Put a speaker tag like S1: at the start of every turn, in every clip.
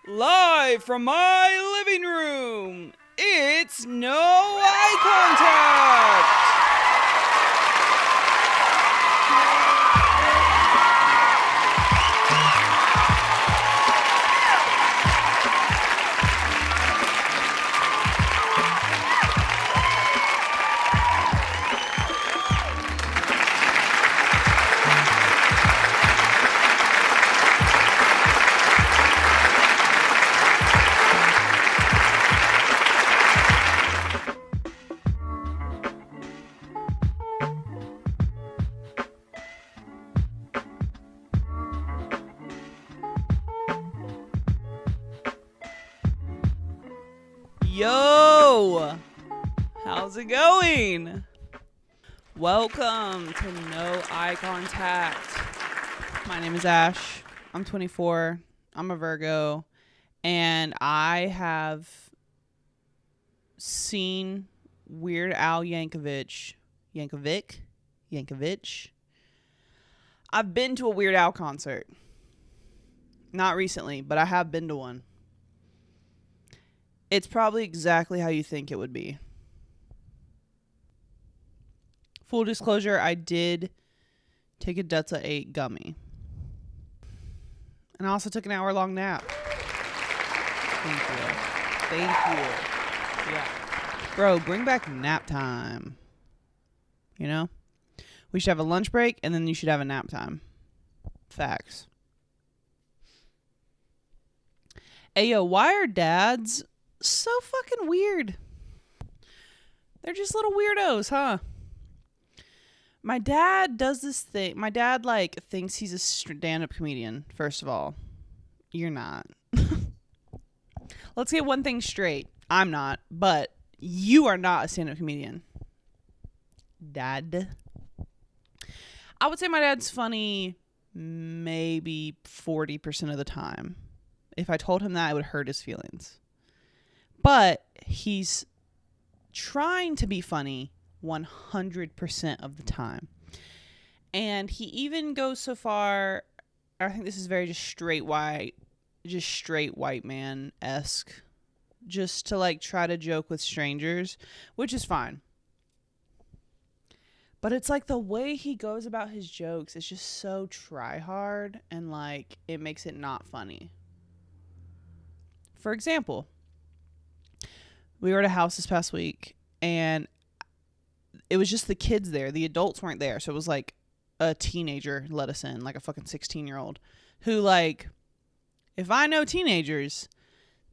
S1: Live from my living room, it's No Eye Contact! Yo! How's it going? Welcome to No Eye Contact. My name is Ash. I'm 24. I'm a Virgo. And I have seen Weird Al Yankovic. I've been to a Weird Al concert. Not recently, but I have been to one. It's probably exactly how you think it would be. Full disclosure, I did take a Delta 8 gummy. And I also took an hour-long nap. Thank you. Yeah. Bro, bring back nap time. You know? We should have a lunch break, and then you should have a nap time. Facts. Hey, yo, why are dads so fucking weird? They're just little weirdos, huh? My dad does this thing. My dad, thinks he's a stand-up comedian, first of all. You're not. Let's get one thing straight. I'm not, but you are not a stand-up comedian. Dad. I would say my dad's funny maybe 40% of the time. If I told him that, it would hurt his feelings. But he's trying to be funny 100% of the time. And he even goes so far, I think this is very just straight white man-esque, just to try to joke with strangers, which is fine. But it's the way he goes about his jokes is just so try hard, and it makes it not funny. For example, we were at a house this past week, and it was just the kids there. The adults weren't there. So it was a teenager let us in, a fucking 16-year-old who, if I know teenagers,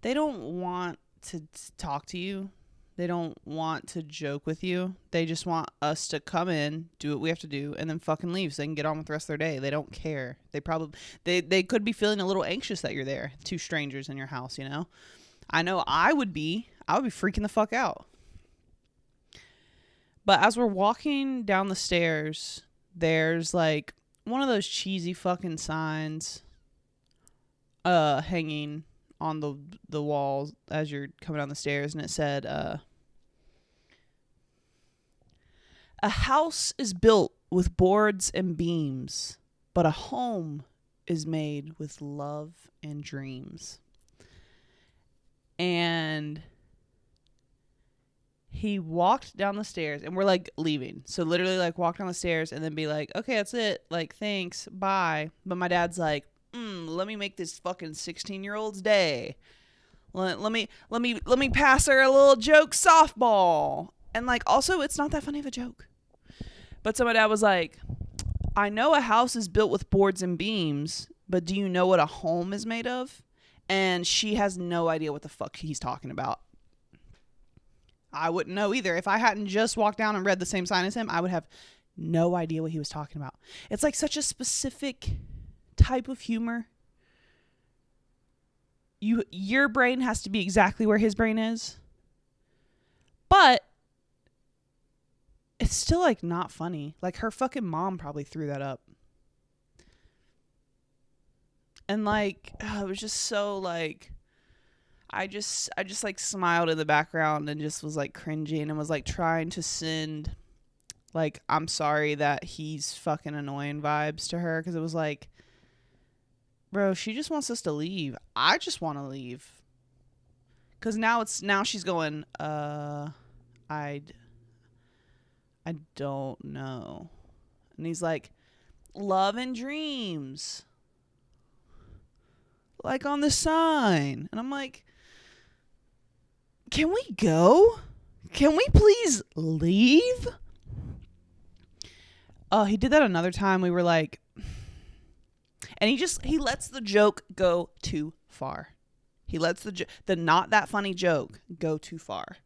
S1: they don't want to talk to you. They don't want to joke with you. They just want us to come in, do what we have to do, and then fucking leave so they can get on with the rest of their day. They don't care. They could be feeling a little anxious that you're there. Two strangers in your house, you know? I know I would be freaking the fuck out. But as we're walking down the stairs, there's one of those cheesy fucking signs hanging on the walls as you're coming down the stairs, and it said a house is built with boards and beams, but a home is made with love and dreams. And he walked down the stairs, and we're leaving. So literally walk down the stairs and then be okay, that's it. Thanks, bye. But my dad's let me make this fucking 16-year-old's day. Let me pass her a little joke softball. And also it's not that funny of a joke. But so my dad was I know a house is built with boards and beams, but do you know what a home is made of? And she has no idea what the fuck he's talking about. I wouldn't know either. If I hadn't just walked down and read the same sign as him, I would have no idea what he was talking about. It's such a specific type of humor. Your brain has to be exactly where his brain is. But it's still not funny. Her fucking mom probably threw that up. And it was just so I just smiled in the background and just was cringing and was trying to send I'm sorry that he's fucking annoying vibes to her, because it was Bro, she just wants us to leave. I just want to leave. Cause now she's going, I don't know. And he's like, love and dreams. Like on the sign. And I'm like, can we go? Can we please leave? Oh, he did that another time. We were like, and he lets the joke go too far. He lets the not that funny joke go too far.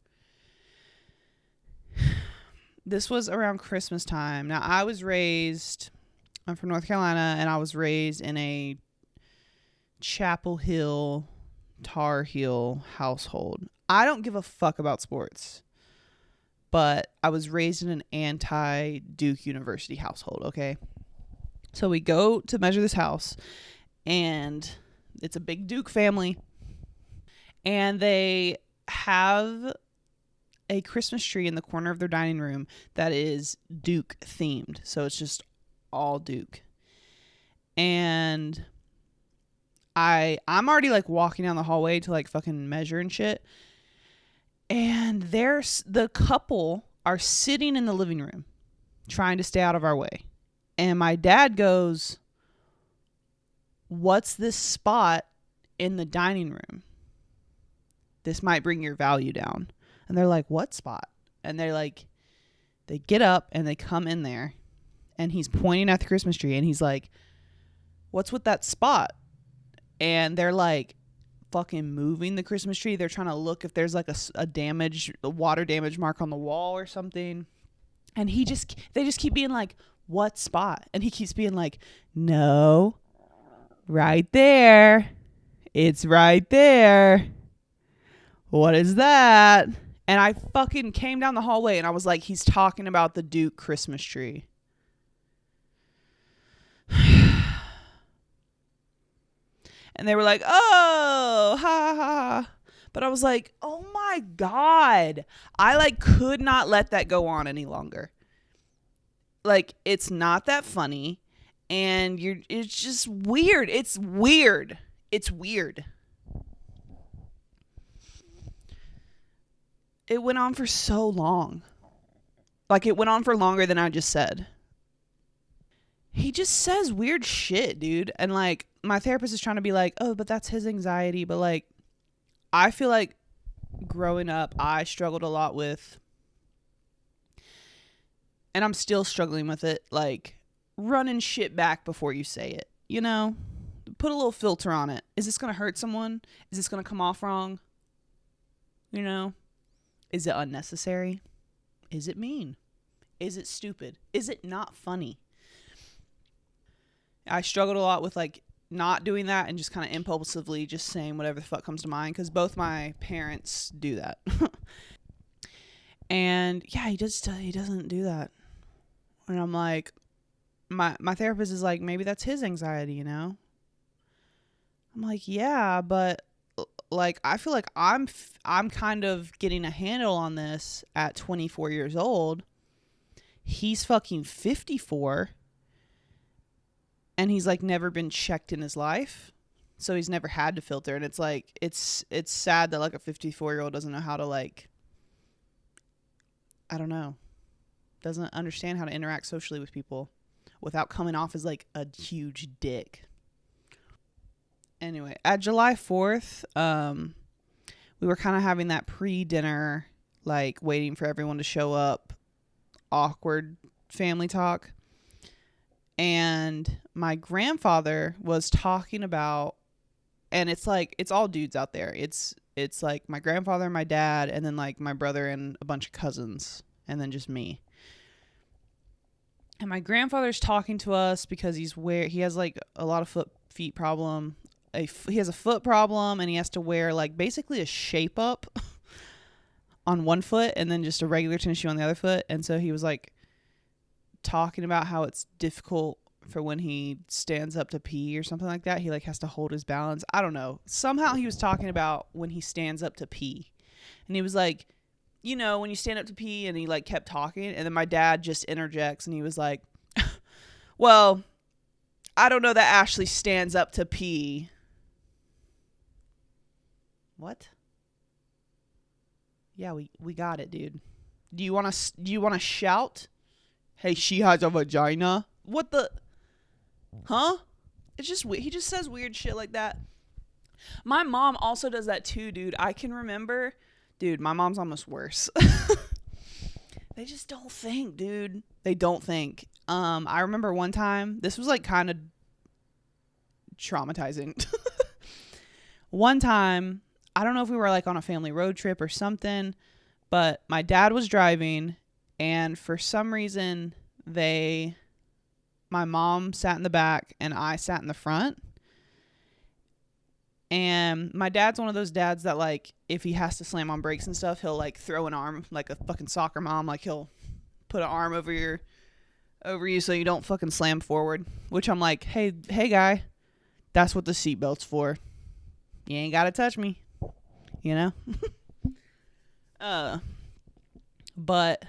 S1: This was around Christmas time. Now, I'm from North Carolina, and I was raised in a Chapel Hill, Tar Heel household. I don't give a fuck about sports, but I was raised in an anti-Duke University household, okay? So we go to measure this house, and it's a big Duke family, and they have a Christmas tree in the corner of their dining room that is Duke themed. So it's just all Duke. And I'm already like walking down the hallway to like fucking measure and shit. And the couple are sitting in the living room trying to stay out of our way. And my dad goes, "What's this spot in the dining room? This might bring your value down." And they're like, "What spot?" And they're like, they get up and they come in there, and he's pointing at the Christmas tree, and he's like, "What's with that spot?" And they're like fucking moving the Christmas tree. They're trying to look if there's like a water damage mark on the wall or something. And they just keep being like, "What spot?" And he keeps being like, "No, right there. It's right there. What is that?" And I fucking came down the hallway and I was like, he's talking about the Duke Christmas tree. And they were like, "Oh, ha ha." But I was like, oh my God. I like could not let that go on any longer. Like, it's not that funny. And it's just weird. It's weird. It's weird. It went on for so long. Like, it went on for longer than I just said. He just says weird shit, dude. And like, my therapist is trying to be like, "Oh, but that's his anxiety." But like, I feel like growing up, I struggled a lot with, and I'm still struggling with it, like running shit back before you say it, you know? Put a little filter on it. Is this going to hurt someone? Is this going to come off wrong? You know? Is it unnecessary? Is it mean? Is it stupid? Is it not funny? I struggled a lot with like not doing that and just kind of impulsively just saying whatever the fuck comes to mind, because both my parents do that. And yeah, he doesn't do that. And I'm like, my therapist is like, maybe that's his anxiety, you know? I'm like, yeah, but like, I feel like I'm kind of getting a handle on this at 24 years old. He's fucking 54. And he's like never been checked in his life. So he's never had to filter. And it's like, it's sad that like a 54-year-old doesn't know how to like, I don't know, doesn't understand how to interact socially with people without coming off as like a huge dick. Anyway, at July 4th, we were kind of having that pre-dinner, like waiting for everyone to show up, awkward family talk. And my grandfather was talking about, and it's like, it's all dudes out there. It's like my grandfather and my dad, and then like my brother and a bunch of cousins, and then just me. And my grandfather's talking to us because he has like a lot of feet problem. He has a foot problem, and he has to wear like basically a shape up on one foot and then just a regular tennis shoe on the other foot. And so he was like talking about how it's difficult for when he stands up to pee or something like that. He like has to hold his balance. I don't know. Somehow he was talking about when he stands up to pee. And he was like, you know, when you stand up to pee, and he like kept talking. And then my dad just interjects and he was like, "Well, I don't know that Ashley stands up to pee. What? Yeah, we got it, dude. Do you want to shout? Hey, she has a vagina. What the? Huh? It's just he just says weird shit like that. My mom also does that too, dude. I can remember, dude. My mom's almost worse. They just don't think, dude. They don't think. I remember one time. This was like kind of traumatizing. One time, I don't know if we were like on a family road trip or something, but my dad was driving, and for some reason, my mom sat in the back and I sat in the front. And my dad's one of those dads that, like, if he has to slam on brakes and stuff, he'll like throw an arm like a fucking soccer mom. Like, he'll put an arm over you so you don't fucking slam forward. Which I'm like, hey guy, that's what the seatbelt's for. You ain't gotta touch me, you know. But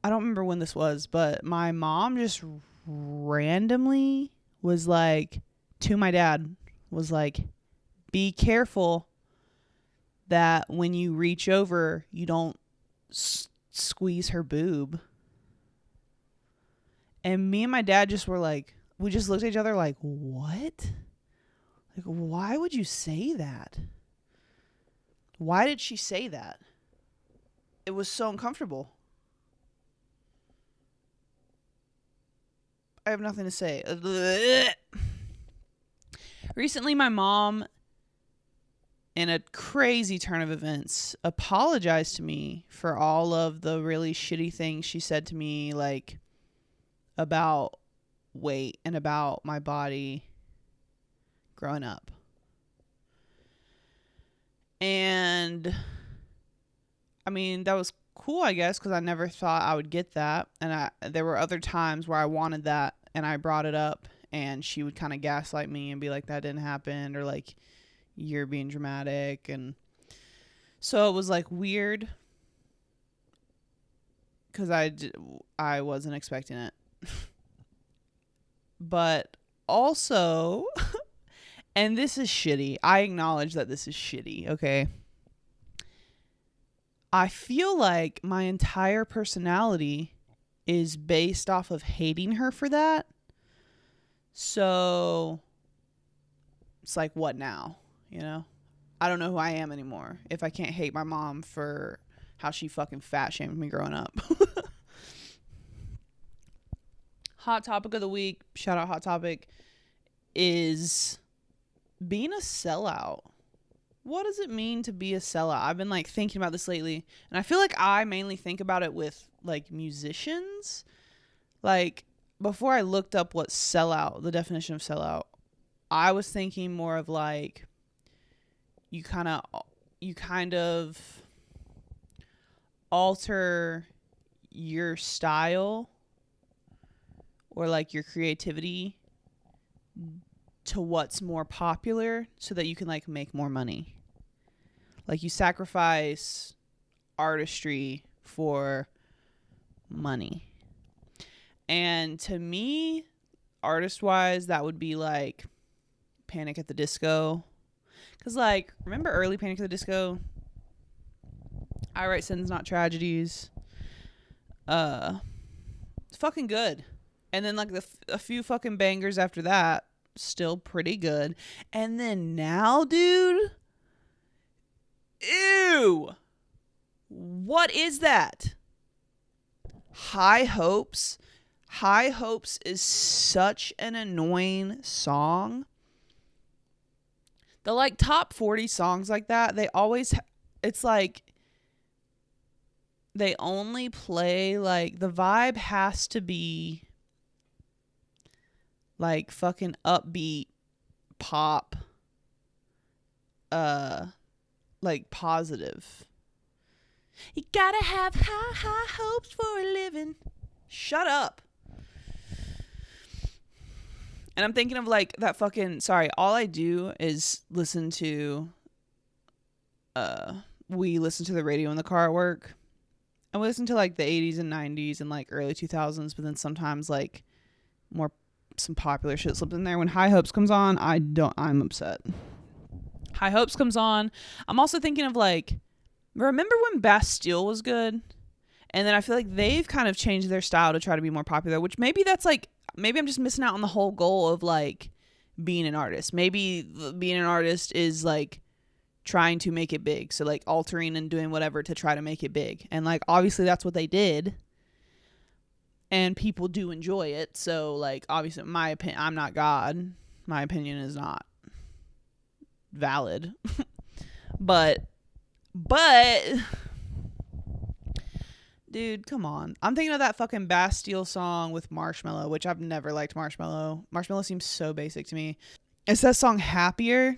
S1: I don't remember when this was, but my mom just randomly was like, to my dad, was like, be careful that when you reach over, you don't squeeze her boob. And me and my dad just were like, we just looked at each other like, what? Like, why would you say that? Why did she say that? It was so uncomfortable. I have nothing to say. Recently, my mom, in a crazy turn of events, apologized to me for all of the really shitty things she said to me, like, about weight and about my body growing up. And, I mean, that was cool, I guess, because I never thought I would get that. And there were other times where I wanted that, and I brought it up. And she would kind of gaslight me and be like, that didn't happen, or like, you're being dramatic. And so it was like weird because I wasn't expecting it. But also, and this is shitty. I acknowledge that this is shitty, okay? I feel like my entire personality is based off of hating her for that. So it's like, what now? You know? I don't know who I am anymore if I can't hate my mom for how she fucking fat shamed me growing up. Hot topic of the week, shout out Hot Topic, is being a sellout. What does it mean to be a sellout? I've been like thinking about this lately, and I feel like I mainly think about it with like musicians. Like, before I looked up what sellout, the definition of sellout, I was thinking more of like you kind of alter your style or like your creativity to what's more popular so that you can like make more money. Like, you sacrifice artistry for money. And to me, artist-wise, that would be like Panic at the Disco. Because, like, remember early Panic at the Disco? I Write Sins, Not Tragedies. It's fucking good. And then, like, a few fucking bangers after that, still pretty good. And then now, dude, ew! What is that? High Hopes. High Hopes is such an annoying song. The like top 40 songs like that, they always, it's like they only play, like, the vibe has to be like fucking upbeat pop, like positive. You gotta have high hopes for a living. Shut up. And I'm thinking of like that fucking, sorry, all I do is listen to, we listen to the radio in the car at work. And we listen to like the 80s and 90s and like early 2000s, but then sometimes like some popular shit slipped in there. When High Hopes comes on, I'm upset. High Hopes comes on. I'm also thinking of like, remember when Bastille was good? And then I feel like they've kind of changed their style to try to be more popular, which maybe I'm just missing out on the whole goal of like being an artist. Maybe being an artist is like trying to make it big. So like altering and doing whatever to try to make it big. And like, obviously that's what they did. And people do enjoy it. So like, obviously my opinion, I'm not God. My opinion is not valid. but dude, come on. I'm thinking of that fucking Bastille song with Marshmello, which I've never liked Marshmello. Marshmello seems so basic to me. It's that song Happier.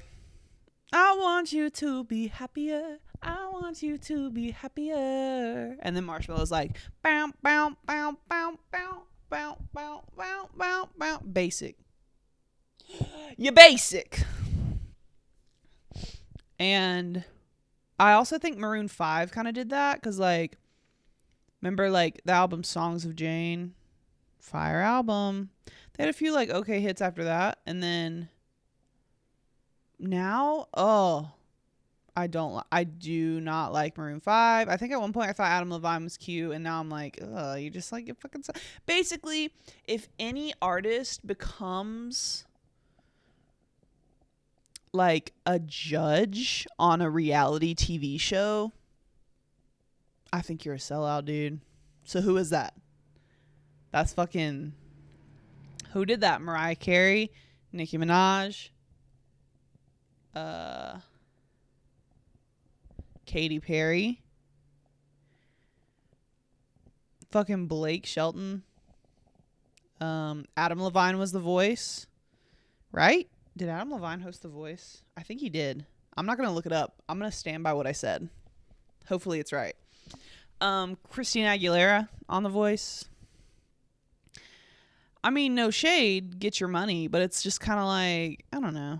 S1: I want you to be happier. I want you to be happier. And then Marshmello's like, bow, bow, bow, bow, bow, bow, bow, bow, bow, bow. Basic. You're basic. And I also think Maroon 5 kind of did that. Because, like, remember, like, the album Songs of Jane? Fire album. They had a few, like, okay hits after that. And then now, I do not like Maroon 5. I think at one point I thought Adam Levine was cute, and now I'm like, you just like it fucking. Basically, if any artist becomes like a judge on a reality TV show, I think you're a sellout, dude. So who is that? That's fucking. Who did that? Mariah Carey, Nicki Minaj, Katy Perry, fucking Blake Shelton, Adam Levine was The Voice, right? Did Adam Levine host The Voice? I think he did. I'm not gonna look it up. I'm gonna stand by what I said. Hopefully it's right. Christina Aguilera on The Voice. I mean, no shade, get your money, but it's just kind of like, I don't know.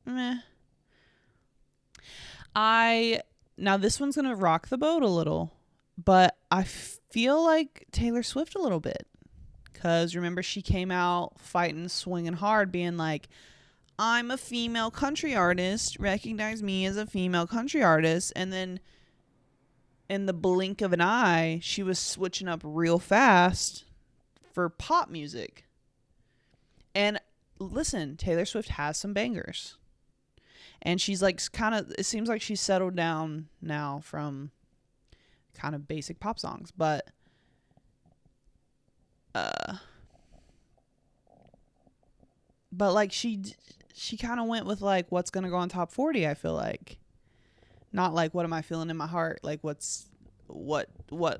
S1: Meh. Now this one's going to rock the boat a little, but I feel like Taylor Swift a little bit. Because remember, she came out fighting, swinging hard, being like, I'm a female country artist. Recognize me as a female country artist. And then in the blink of an eye, she was switching up real fast for pop music. And listen, Taylor Swift has some bangers. And she's like it seems like she's settled down now from kind of basic pop songs. But like she kind of went with like what's going to go on top 40, I feel like. Not like what am I feeling in my heart? Like what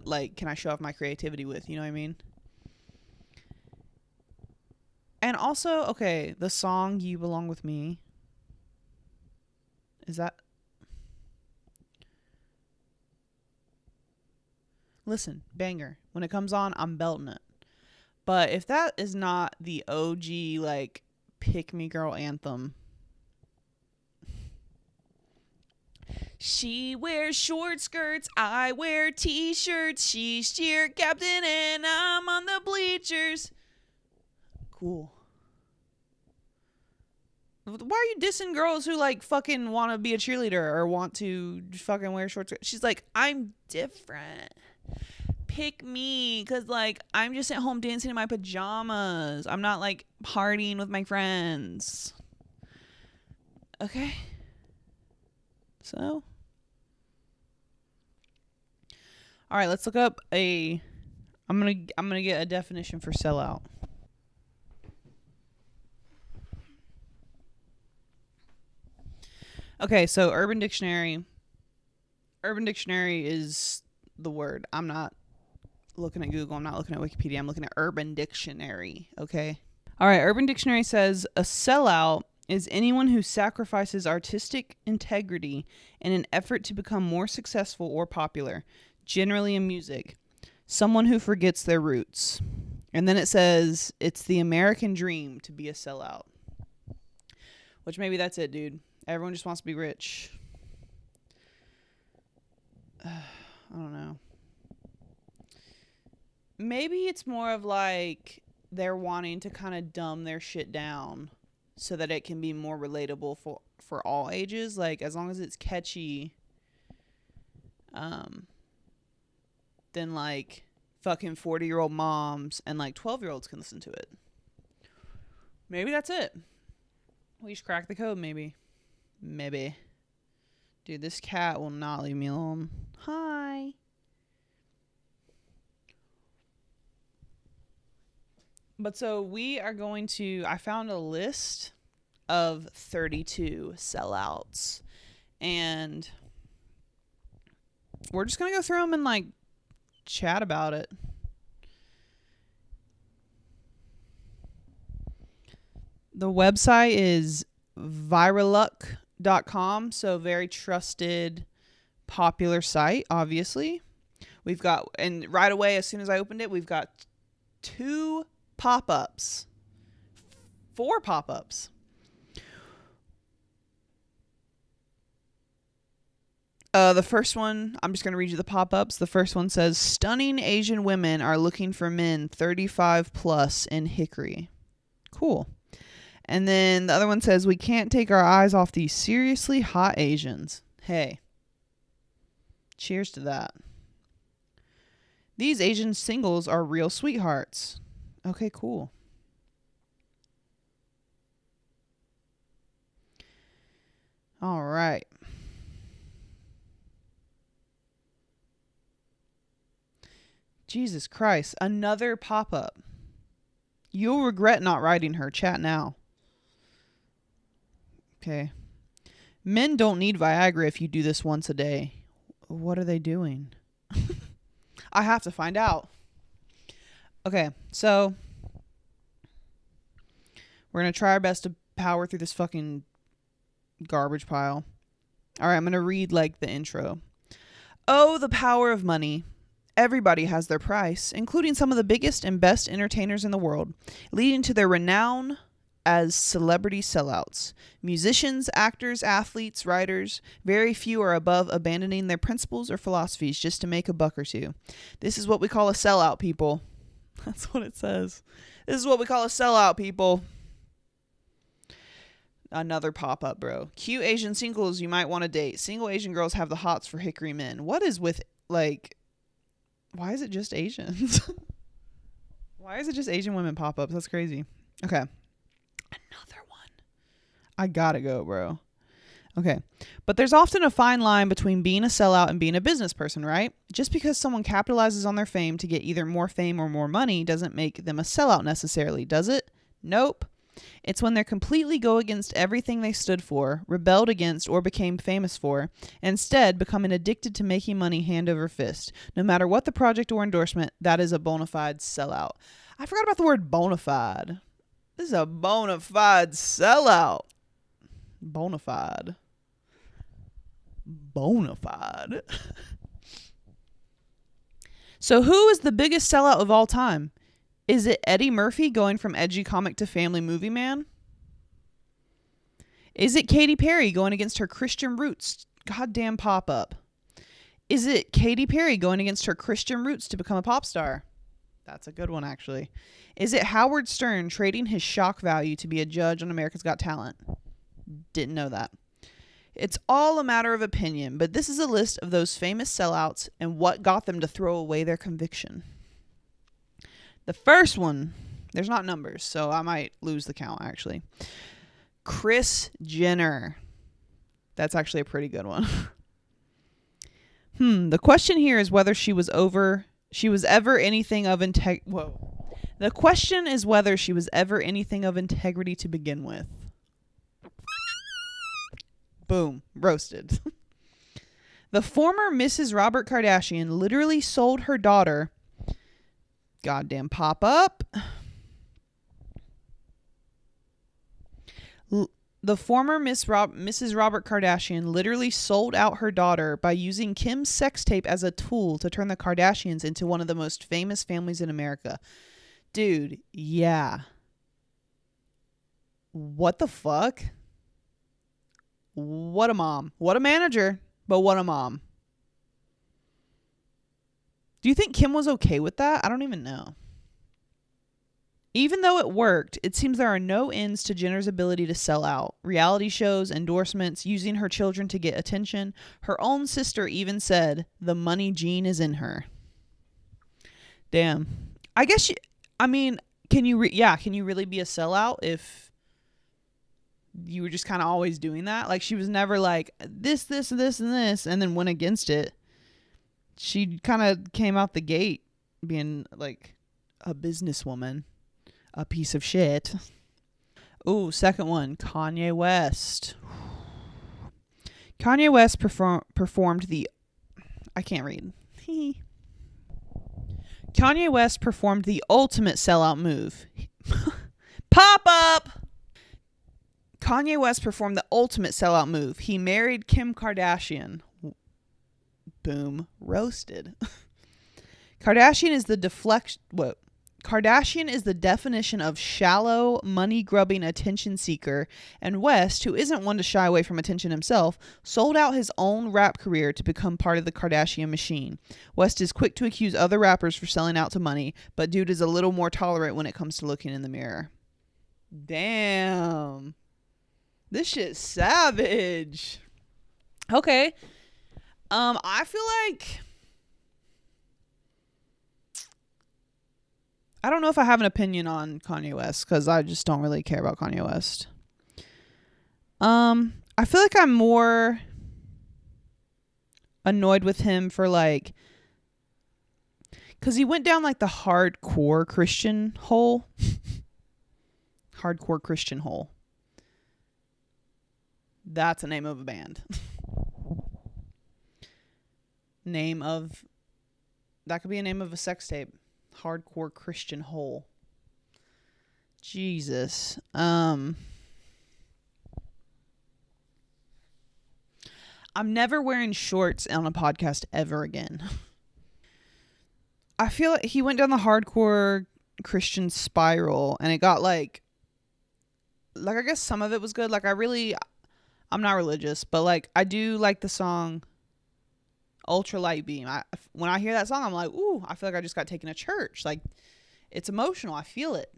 S1: like can I show off my creativity with? You know what I mean? And also, okay, the song You Belong With Me. Is that... Listen, banger. When it comes on, I'm belting it. But if that is not the OG, like, pick me girl anthem. She wears short skirts, I wear t-shirts. She's cheer captain and I'm on the bleachers. Cool. Why are you dissing girls who like fucking want to be a cheerleader or want to fucking wear short skirts? She's like, I'm different. Pick me, because like I'm just at home dancing in my pajamas. I'm not like partying with my friends. Okay. So, all right, let's look up I'm gonna get a definition for sellout. Okay, so Urban Dictionary is the word. I'm not looking at Google. I'm not looking at Wikipedia. I'm looking at Urban Dictionary, okay? All right, Urban Dictionary says a sellout is anyone who sacrifices artistic integrity in an effort to become more successful or popular, generally in music. Someone who forgets their roots. And then it says it's the American dream to be a sellout. Which maybe that's it, dude. Everyone just wants to be rich. I don't know. Maybe it's more of like they're wanting to kind of dumb their shit down so that it can be more relatable for all ages. Like, as long as it's catchy, then like fucking 40-year-old moms and like 12-year-olds can listen to it. Maybe that's it. We should crack the code, maybe. Maybe. Dude, this cat will not leave me alone. Hi. But so we are going to, I found a list of 32 sellouts. And we're just going to go through them and like chat about it. The website is viraluck.com, so very trusted, popular site, obviously. We've got, and right away, as soon as I opened it, we've got 2 pop-ups. 4 pop-ups. The first one, I'm just going to read you the pop-ups. The first one says, stunning Asian women are looking for men 35 plus in Hickory. Cool. And then the other one says, we can't take our eyes off these seriously hot Asians. Hey, cheers to that. These Asian singles are real sweethearts. Okay, cool. All right. Jesus Christ. Another pop-up. You'll regret not writing her. Chat now. Okay. Men don't need Viagra if you do this once a day. What are they doing? I have to find out. Okay, so we're going to try our best to power through this fucking garbage pile. All right, I'm going to read like the intro. Oh, the power of money. Everybody has their price, including some of the biggest and best entertainers in the world, leading to their renown as celebrity sellouts. Musicians, actors, athletes, writers, very few are above abandoning their principles or philosophies just to make a buck or two. This is what we call a sellout, people. That's what it says. This is what we call a sellout, people. Another pop-up, bro. Cute Asian singles you might want to date. Single Asian girls have the hots for Hickory men. What is with, like, why is it just Asians? Why is it just Asian women pop-ups? That's crazy. Okay. Another one. I gotta go, bro. Okay. But there's often a fine line between being a sellout and being a business person, right? Just because someone capitalizes on their fame to get either more fame or more money doesn't make them a sellout necessarily, does it? Nope. It's when they completely go against everything they stood for, rebelled against, or became famous for, and instead becoming addicted to making money hand over fist. No matter what the project or endorsement, that is a bona fide sellout. I forgot about the word bona fide. This is a bona fide sellout. Bona fide. Bona fide. So who is the biggest sellout of all time? Is it Eddie Murphy going from edgy comic to family movie man? Is it Katy Perry going against her Christian roots? Goddamn pop-up. Is it Katy Perry going against her Christian roots to become a pop star? That's a good one, actually. Is it Howard Stern trading his shock value to be a judge on America's Got Talent? Didn't know that. It's all a matter of opinion, but this is a list of those famous sellouts and what got them to throw away their conviction. The first one, there's not numbers, so I might lose the count, actually. Kris Jenner. That's actually a pretty good one. The question here is whether she was ever anything of The question is whether she was ever anything of integrity to begin with. Boom. Roasted. The former Mrs. Robert Kardashian literally sold her daughter. Goddamn pop-up. The former Mrs. Robert Kardashian literally sold out her daughter by using Kim's sex tape as a tool to turn the Kardashians into one of the most famous families in America. Dude, yeah. What the fuck? What a mom. What a manager, but what a mom. Do you think Kim was okay with that? I don't even know. Even though it worked, it seems there are no ends to Jenner's ability to sell out. Reality shows, endorsements, using her children to get attention. Her own sister even said, the money gene is in her. Damn. I guess I mean, can you really be a sellout if you were just kind of always doing that? Like, she was never like this, and this, and then went against it. She kind of came out the gate being like a businesswoman, a piece of shit. Ooh, second one, Kanye West. Kanye West performed the... I can't read. Kanye West performed the ultimate sellout move. Pop up! Kanye West performed the ultimate sellout move. He married Kim Kardashian. Boom. Roasted. Kardashian is the Kardashian is the definition of shallow, money-grubbing attention seeker, and West, who isn't one to shy away from attention himself, sold out his own rap career to become part of the Kardashian machine. West is quick to accuse other rappers for selling out to money, but dude is a little more tolerant when it comes to looking in the mirror. Damn. This shit's savage. Okay. I feel like... I don't know if I have an opinion on Kanye West because I just don't really care about Kanye West. I feel like I'm more annoyed with him for like, because he went down like the hardcore Christian hole. Hardcore Christian hole. That's the name of a band. That could be a name of a sex tape. Hardcore Christian hole. Jesus. I'm never wearing shorts on a podcast ever again. I feel like he went down the hardcore Christian spiral and it got like I guess some of it was good. Like I'm not religious, but like I do like the song Ultra Light Beam. When I hear that song, I'm like, ooh, I feel like I just got taken to church. Like, it's emotional. I feel it.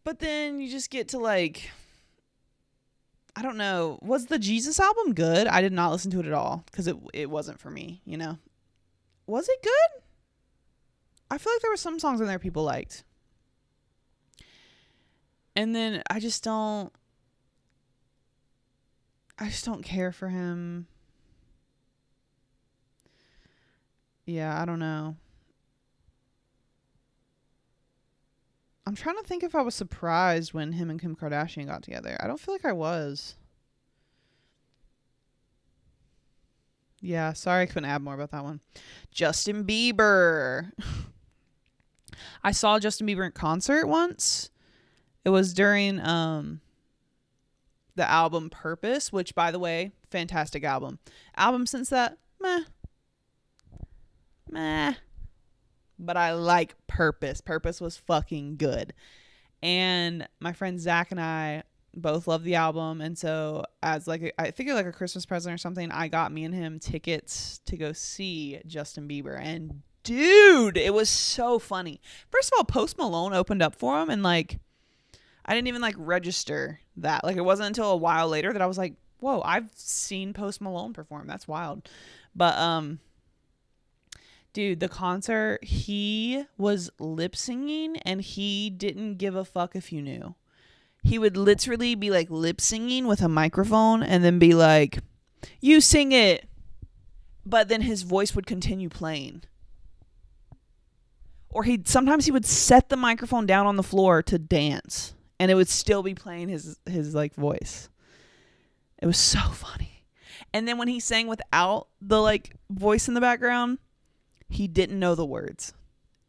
S1: But then you just get to like, I don't know. Was the Jesus album good? I did not listen to it at all because it wasn't for me, you know? Was it good? I feel like there were some songs in there people liked. And then I just don't care for him. Yeah, I don't know. I'm trying to think if I was surprised when him and Kim Kardashian got together. I don't feel like I was. Yeah, sorry I couldn't add more about that one. Justin Bieber. I saw Justin Bieber in concert once. It was during the album Purpose, which, by the way, fantastic album. Album since that, meh. But I like Purpose. Purpose was fucking good. And my friend Zach and I both love the album. And so as like, I think like a Christmas present or something, I got me and him tickets to go see Justin Bieber. And dude, it was so funny. First of all, Post Malone opened up for him. And like, I didn't even like register that. Like, it wasn't until a while later that I was like, whoa, I've seen Post Malone perform. That's wild. But, dude, the concert, he was lip singing and he didn't give a fuck if you knew. He would literally be like lip singing with a microphone and then be like, you sing it. But then his voice would continue playing. Or sometimes he would set the microphone down on the floor to dance and it would still be playing his like voice. It was so funny. And then when he sang without the like voice in the background, he didn't know the words.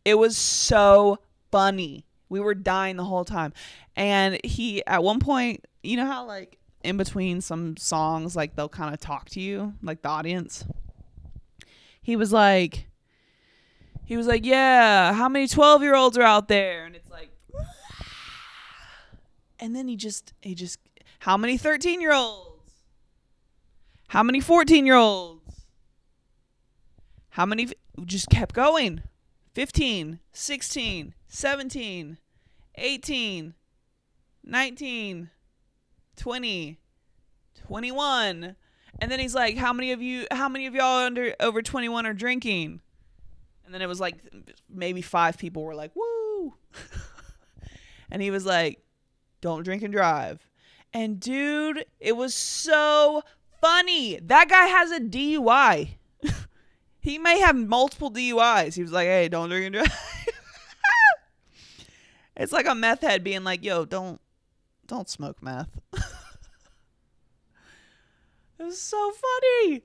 S1: It was so funny. We were dying the whole time. And he, at one point, you know how like in between some songs, like they'll kind of talk to you, like the audience. He was like, yeah, how many 12-year-olds are out there? And it's like, and then he just, how many 13-year-olds? How many 14-year-olds? How many, just kept going. 15, 16, 17, 18, 19, 20, 21. And then he's like, how many of y'all over 21 are drinking? And then it was like maybe 5 people were like, woo. And he was like, don't drink and drive. And dude, it was so funny. That guy has a DUI. He may have multiple DUIs. He was like, hey, don't drink and drive. It's like a meth head being like, yo, don't smoke meth. It was so funny.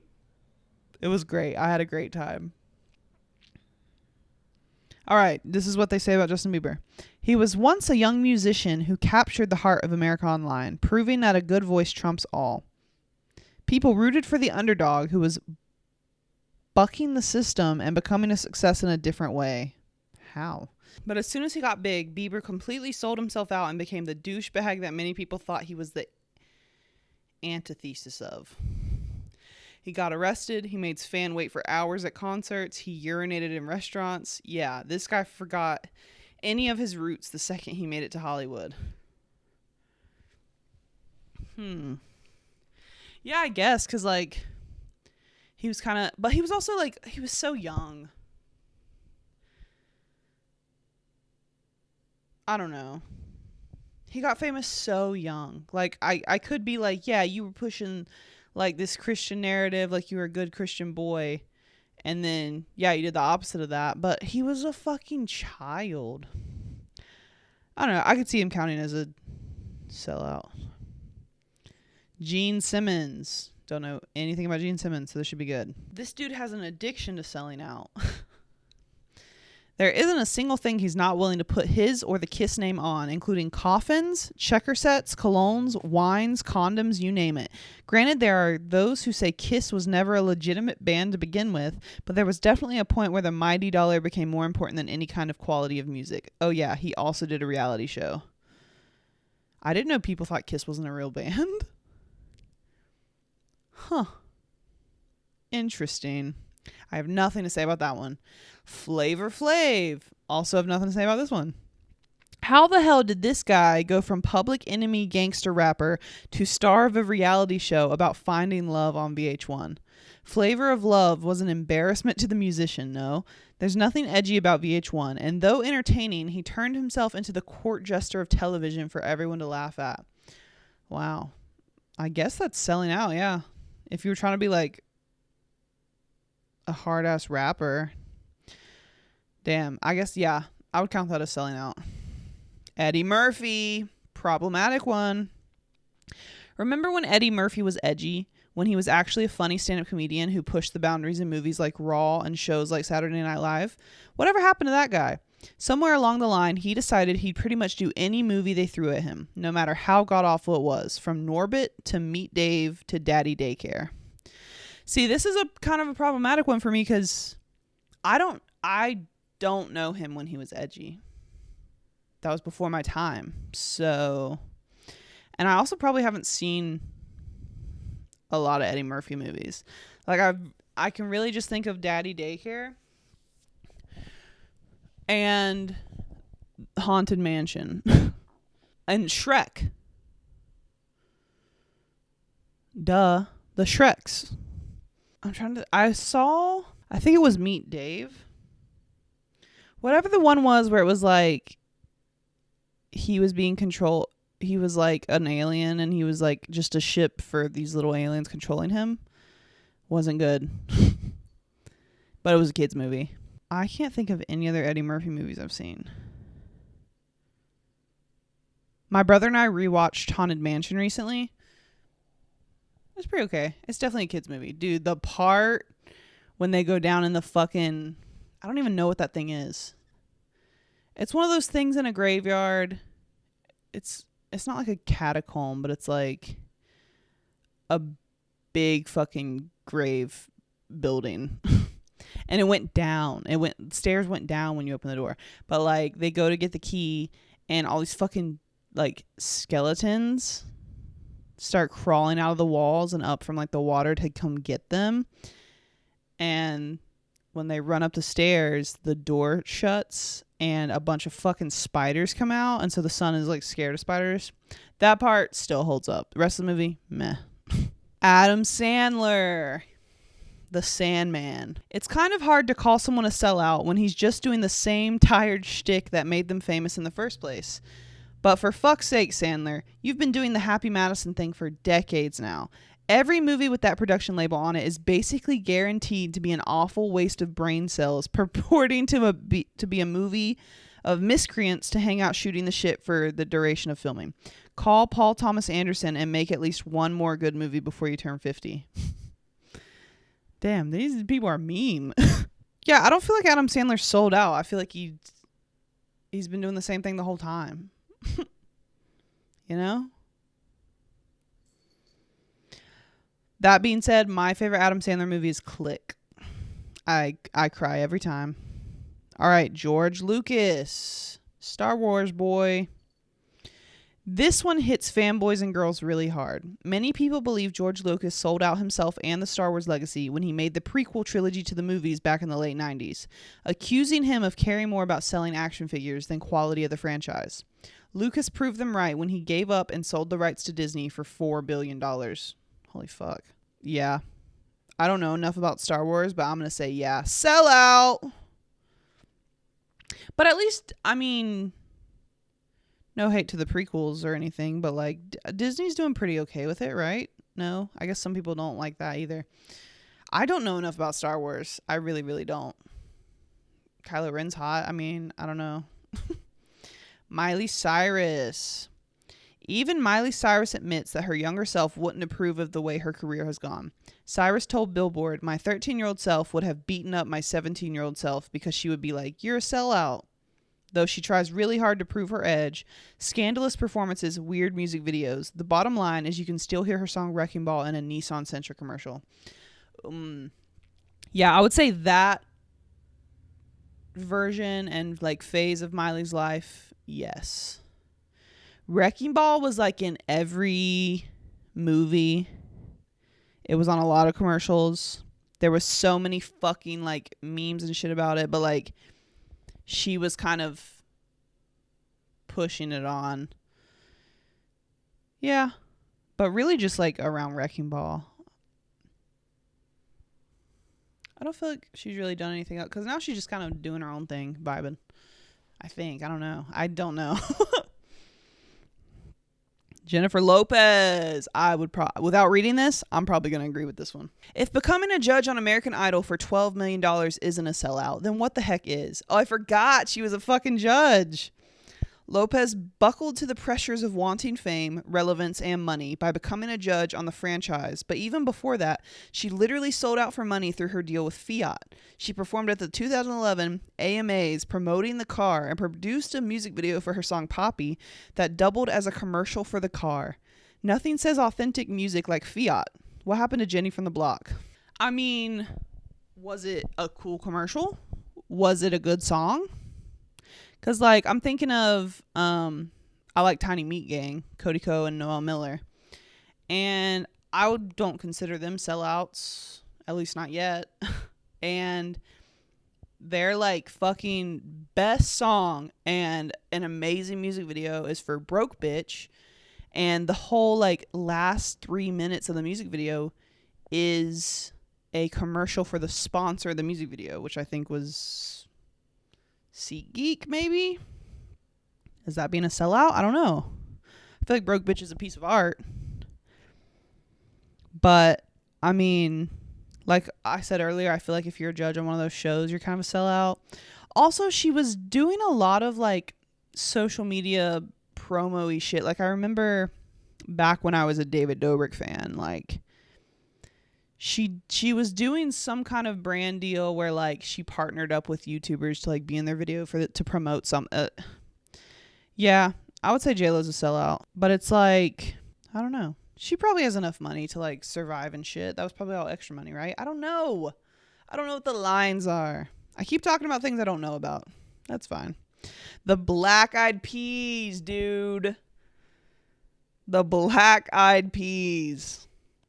S1: It was great. I had a great time. All right, this is what they say about Justin Bieber. He was once a young musician who captured the heart of America online, proving that a good voice trumps all. People rooted for the underdog who was bucking the system and becoming a success in a different way. How? But as soon as he got big, Bieber completely sold himself out and became the douchebag that many people thought he was the antithesis of. He got arrested. He made fans wait for hours at concerts. He urinated in restaurants. Yeah, this guy forgot any of his roots the second he made it to Hollywood. Yeah, I guess, because, like, he was kind of... But he was also, like, he was so young. I don't know. He got famous so young. Like, I could be like, yeah, you were pushing, like, this Christian narrative, like you were a good Christian boy. And then, yeah, you did the opposite of that. But he was a fucking child. I don't know. I could see him counting as a sellout. Gene Simmons. Don't know anything about Gene Simmons, so this should be good. This dude has an addiction to selling out. There isn't a single thing he's not willing to put his or the Kiss name on, including coffins, checker sets, colognes, wines, condoms, you name it. Granted, there are those who say Kiss was never a legitimate band to begin with, but there was definitely a point where the mighty dollar became more important than any kind of quality of music. Oh yeah, he also did a reality show. I didn't know people thought Kiss wasn't a real band. Huh. Interesting. I have nothing to say about that one. Flavor Flav. Also have nothing to say about this one. How the hell did this guy go from public enemy gangster rapper to star of a reality show about finding love on VH1? Flavor of Love was an embarrassment to the musician, no. There's nothing edgy about VH1, and though entertaining, he turned himself into the court jester of television for everyone to laugh at. Wow. I guess that's selling out, yeah. If you were trying to be like a hard-ass rapper. Damn, I guess, yeah, I would count that as selling out. Eddie Murphy, problematic one. Remember when Eddie Murphy was edgy? When he was actually a funny stand-up comedian who pushed the boundaries in movies like Raw and shows like Saturday Night Live? Whatever happened to that guy? Somewhere along the line, he decided he'd pretty much do any movie they threw at him, no matter how god-awful it was, from Norbit to Meet Dave to Daddy Daycare. See, this is a kind of a problematic one for me because I don't know him when he was edgy. That was before my time. So, and I also probably haven't seen a lot of Eddie Murphy movies. Like I can really just think of Daddy Daycare and Haunted Mansion and Shrek. Duh, the Shreks. I think it was Meet Dave. Whatever the one was where it was like he was being controlled. He was like an alien and he was like just a ship for these little aliens controlling him. Wasn't good. But it was a kid's movie. I can't think of any other Eddie Murphy movies I've seen. My brother and I rewatched Haunted Mansion recently. It's pretty okay. It's definitely a kid's movie. Dude, the part when they go down in the fucking... I don't even know what that thing is. It's one of those things in a graveyard. It's not like a catacomb, but it's like a big fucking grave building. And it went down. Stairs went down when you open the door. But like they go to get the key and all these fucking like skeletons start crawling out of the walls and up from like the water to come get them. And when they run up the stairs, the door shuts and a bunch of fucking spiders come out. And so the son is like scared of spiders. That part still holds up. The rest of the movie, meh. Adam Sandler, the Sandman. It's kind of hard to call someone a sellout when he's just doing the same tired shtick that made them famous in the first place. But for fuck's sake, Sandler, you've been doing the Happy Madison thing for decades now. Every movie with that production label on it is basically guaranteed to be an awful waste of brain cells, purporting to be a movie of miscreants to hang out shooting the shit for the duration of filming. Call Paul Thomas Anderson and make at least one more good movie before you turn 50. Damn, these people are mean. Yeah, I don't feel like Adam Sandler sold out. I feel like he's been doing the same thing the whole time. You know? That being said, my favorite Adam Sandler movie is Click. I cry every time. All right, George Lucas. Star Wars boy. This one hits fanboys and girls really hard. Many people believe George Lucas sold out himself and the Star Wars legacy when he made the prequel trilogy to the movies back in the late 90s, accusing him of caring more about selling action figures than quality of the franchise. Lucas proved them right when he gave up and sold the rights to Disney for $4 billion. Holy fuck. Yeah. I don't know enough about Star Wars, but I'm going to say yeah. Sell out. But at least, I mean, no hate to the prequels or anything, but like Disney's doing pretty okay with it, right? No? I guess some people don't like that either. I don't know enough about Star Wars. I really, really don't. Kylo Ren's hot. I mean, I don't know. Miley Cyrus. Even Miley Cyrus admits that her younger self wouldn't approve of the way her career has gone. Cyrus told Billboard, "My 13-year-old self would have beaten up my 17-year-old self because she would be like, 'You're a sellout.' Though she tries really hard to prove her edge, scandalous performances, weird music videos. The bottom line is you can still hear her song Wrecking Ball in a Nissan Sentra commercial." Yeah, I would say that version and like phase of Miley's life, yes. Wrecking Ball was like in every movie. It was on a lot of commercials. There was so many fucking like memes and shit about it, but like she was kind of pushing it on. Yeah. But really just like around Wrecking Ball. I don't feel like she's really done anything else because now she's just kind of doing her own thing, vibing. I think. I don't know. Jennifer Lopez. I would without reading this, I'm probably going to agree with this one. If becoming a judge on American Idol for $12 million isn't a sellout, then what the heck is? Oh, I forgot she was a fucking judge. Lopez buckled to the pressures of wanting fame, relevance, and money by becoming a judge on the franchise. But even before that, she literally sold out for money through her deal with Fiat. She performed at the 2011 AMAs promoting the car and produced a music video for her song Poppy that doubled as a commercial for the car. Nothing says authentic music like Fiat. What happened to Jenny from the Block? I mean, was it a cool commercial? Was it a good song? Because, like, I'm thinking of, I like Tiny Meat Gang, Cody Ko and Noel Miller. And I don't consider them sellouts, at least not yet. And their, like, fucking best song and an amazing music video is for Broke Bitch. And the whole, like, last 3 minutes of the music video is a commercial for the sponsor of the music video, which I think was SeatGeek, maybe? Is that being a sellout? I don't know. I feel like Broke Bitch is a piece of art. But, I mean, like I said earlier, I feel like if you're a judge on one of those shows, you're kind of a sellout. Also, she was doing a lot of, like, social media promo-y shit. Like, I remember back when I was a David Dobrik fan, like, she was doing some kind of brand deal where like she partnered up with YouTubers to like be in their video to promote some. Yeah, I would say JLo's a sellout, but it's like I don't know. She probably has enough money to like survive and shit. That was probably all extra money, right? I don't know. I don't know what the lines are. I keep talking about things I don't know about. That's fine. The Black Eyed Peas, dude. The Black Eyed Peas.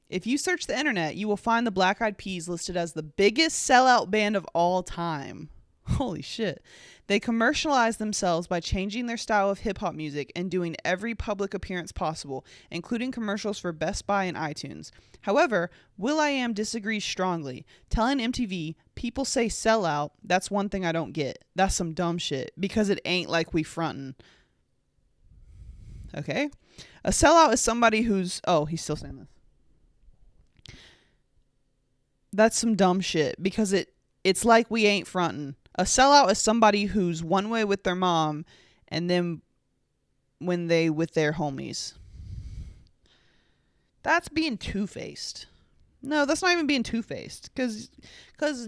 S1: If you search the internet, you will find the Black Eyed Peas listed as the biggest sellout band of all time. Holy shit. They commercialized themselves by changing their style of hip hop music and doing every public appearance possible, including commercials for Best Buy and iTunes. However, will.i.am disagrees strongly, telling MTV, "People say sellout, that's one thing I don't get. That's some dumb shit, because it ain't like we frontin'." Okay. A sellout is somebody who's... Oh, he's still saying this. That's some dumb shit, because it's like we ain't frontin'. A sellout is somebody who's one way with their mom and then when they with their homies. That's being two-faced. No, that's not even being two-faced. Because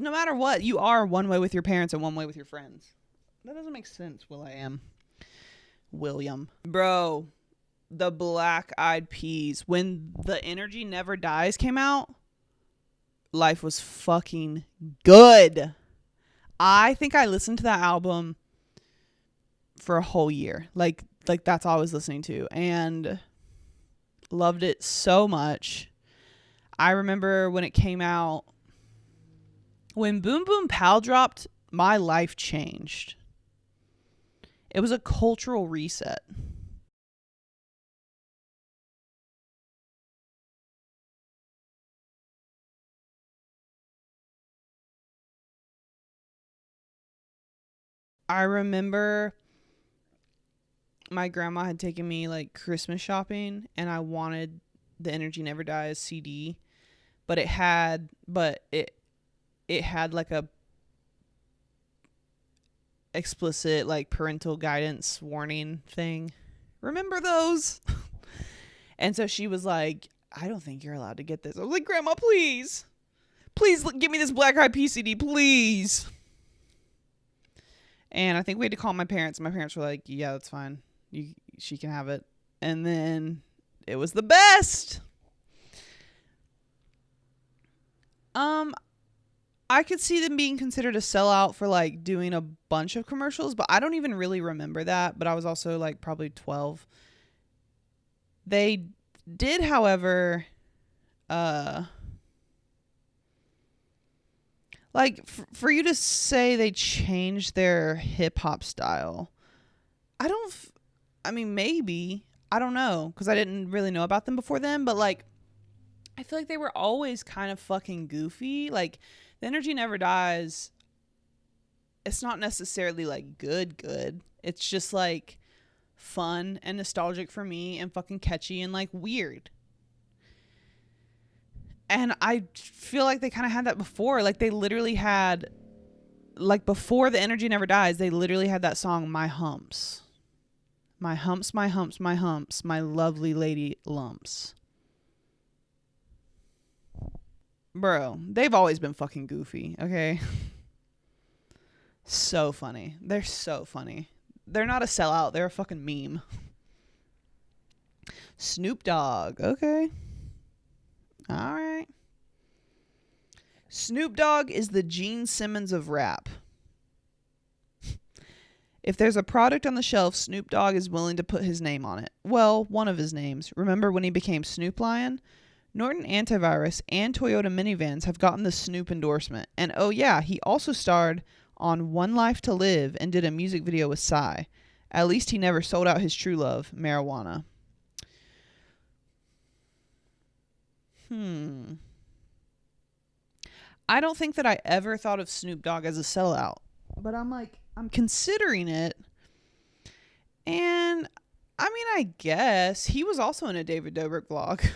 S1: no matter what, you are one way with your parents and one way with your friends. That doesn't make sense, will.i.am. William. Bro, the Black Eyed Peas. When The Energy Never Dies came out, life was fucking good. I think I listened to that album for a whole year. Like that's all I was listening to. And loved it so much. I remember when it came out, when Boom Boom Pow dropped, my life changed. It was a cultural reset. I remember my grandma had taken me like Christmas shopping and I wanted the Energy Never Dies CD, but it had like a explicit like parental guidance warning thing. Remember those? And so she was like, "I don't think you're allowed to get this." I was like, "Grandma, please give me this Black Eyed Peas CD, please." And I think we had to call my parents. My parents were like, "Yeah, that's fine. She can have it." And then it was the best. I could see them being considered a sellout for like doing a bunch of commercials, but I don't even really remember that. But I was also like probably 12. They did, however, like for you to say they changed their hip hop style, I mean, maybe. I don't know, because I didn't really know about them before then, but like, I feel like they were always kind of fucking goofy. Like, The Energy Never Dies, it's not necessarily like good. It's just like fun and nostalgic for me and fucking catchy and like weird. And I feel like they kind of had that before. Like, they literally had, like, before The Energy Never Dies, they literally had that song, My Humps. My humps, my humps, my humps, my lovely lady lumps. Bro, they've always been fucking goofy, okay? So funny. They're so funny. They're not a sellout. They're a fucking meme. Snoop Dogg. Okay. All right. Snoop Dogg is the Gene Simmons of rap. If there's a product on the shelf, Snoop Dogg is willing to put his name on it. Well, one of his names. Remember when he became Snoop Lion? Norton Antivirus and Toyota minivans have gotten the Snoop endorsement. And oh yeah, he also starred on One Life to Live and did a music video with Psy. At least he never sold out his true love, marijuana. I don't think that I ever thought of Snoop Dogg as a sellout. But I'm considering it. And I mean, I guess he was also in a David Dobrik vlog.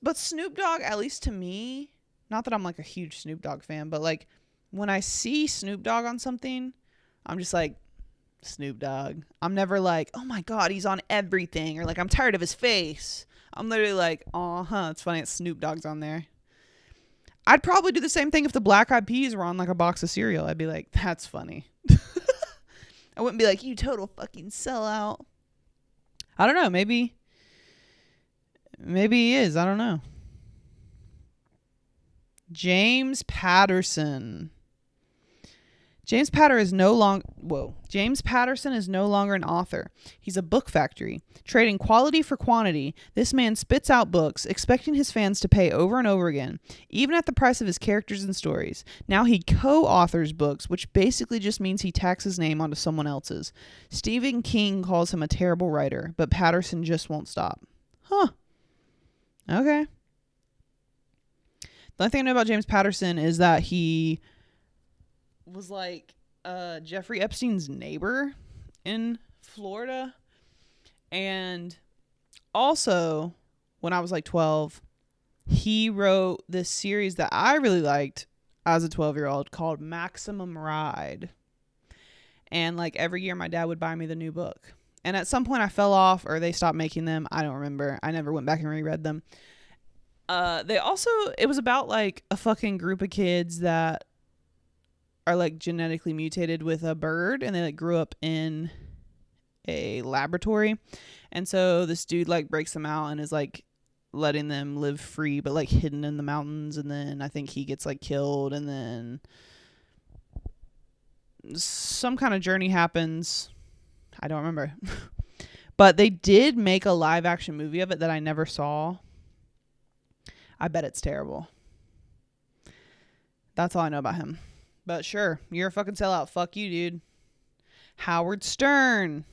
S1: But Snoop Dogg, at least to me, not that I'm like a huge Snoop Dogg fan, but like when I see Snoop Dogg on something, I'm just like, Snoop Dogg. I'm never like, oh my God, he's on everything, or like, I'm tired of his face. I'm literally like, it's funny that Snoop Dogg's on there. I'd probably do the same thing if the Black Eyed Peas were on like a box of cereal. I'd be like, that's funny. I wouldn't be like, you total fucking sellout. I don't know. Maybe he is. I don't know. James Patterson. James Patterson is no longer an author. He's a book factory. Trading quality for quantity, this man spits out books, expecting his fans to pay over and over again, even at the price of his characters and stories. Now he co-authors books, which basically just means he tacks his name onto someone else's. Stephen King calls him a terrible writer, but Patterson just won't stop. Huh. Okay. The only thing I know about James Patterson is that he was like Jeffrey Epstein's neighbor in Florida. And also, when I was like 12, he wrote this series that I really liked as a 12-year-old called Maximum Ride. And like every year my dad would buy me the new book. And at some point I fell off or they stopped making them. I don't remember. I never went back and reread them. It was about like a fucking group of kids that are like genetically mutated with a bird, and they like grew up in a laboratory. And so this dude like breaks them out and is like letting them live free, but like hidden in the mountains. And then I think he gets like killed, and then some kind of journey happens. I don't remember. But they did make a live action movie of it that I never saw. I bet it's terrible. That's all I know about him. But sure, you're a fucking sellout. Fuck you, dude. Howard Stern.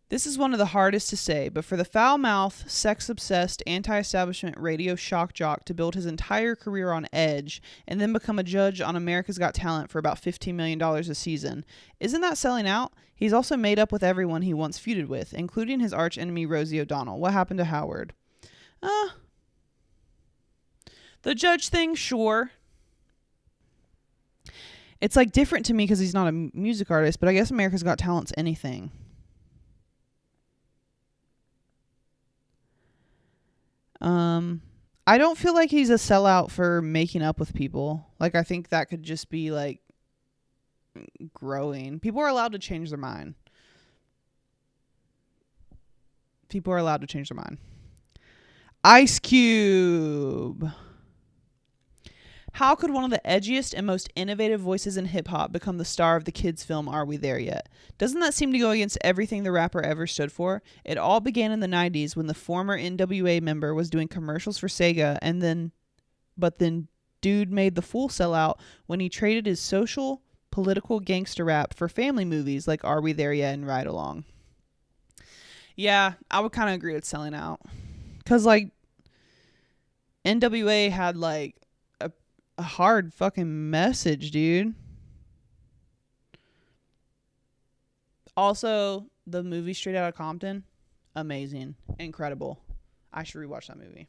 S1: This is one of the hardest to say, but for the foul-mouthed, sex-obsessed, anti-establishment radio shock jock to build his entire career on Edge and then become a judge on America's Got Talent for about $15 million a season, isn't that selling out? He's also made up with everyone he once feuded with, including his arch-enemy Rosie O'Donnell. What happened to Howard? The judge thing, sure. It's like different to me because he's not a music artist, but I guess America's Got Talent's anything. I don't feel like he's a sellout for making up with people. Like, I think that could just be like growing. People are allowed to change their mind. Ice Cube. How could one of the edgiest and most innovative voices in hip-hop become the star of the kids' film Are We There Yet? Doesn't that seem to go against everything the rapper ever stood for? It all began in the 90s when the former NWA member was doing commercials for Sega, but then dude made the full sellout when he traded his social, political gangster rap for family movies like Are We There Yet and Ride Along. Yeah, I would kind of agree with selling out. Because, like, NWA had, like, a hard fucking message, dude. Also, the movie Straight Outta Compton, amazing, incredible. I should rewatch that movie.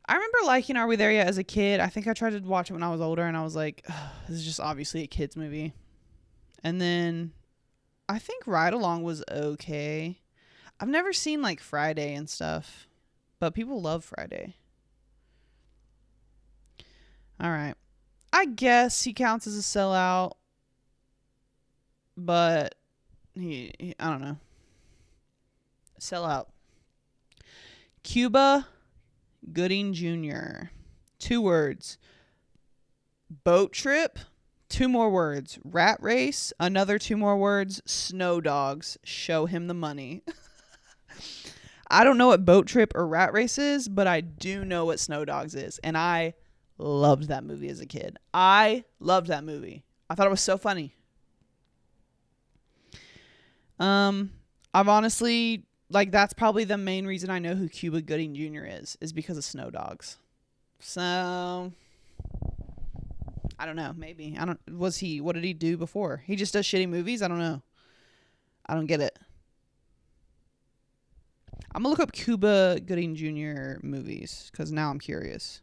S1: I remember liking Are We There Yet as a kid. I think I tried to watch it when I was older, and I was like, this is just obviously a kid's movie. And then I think Ride Along was okay. I've never seen like Friday and stuff, but people love Friday. All right. I guess he counts as a sellout, but he I don't know. Sellout. Cuba Gooding Jr. 2 words. Boat trip. 2 more words. Rat race. Another 2 more words. Snow dogs. Show him the money. I don't know what boat trip or rat race is, but I do know what Snow Dogs is, and I loved that movie as a kid. I loved that movie. I thought it was so funny. I've honestly, like, that's probably the main reason I know who Cuba Gooding Jr. is because of Snow Dogs. So, I don't know. Maybe. What did he do before? He just does shitty movies? I don't know. I don't get it. I'm going to look up Cuba Gooding Jr. movies because now I'm curious.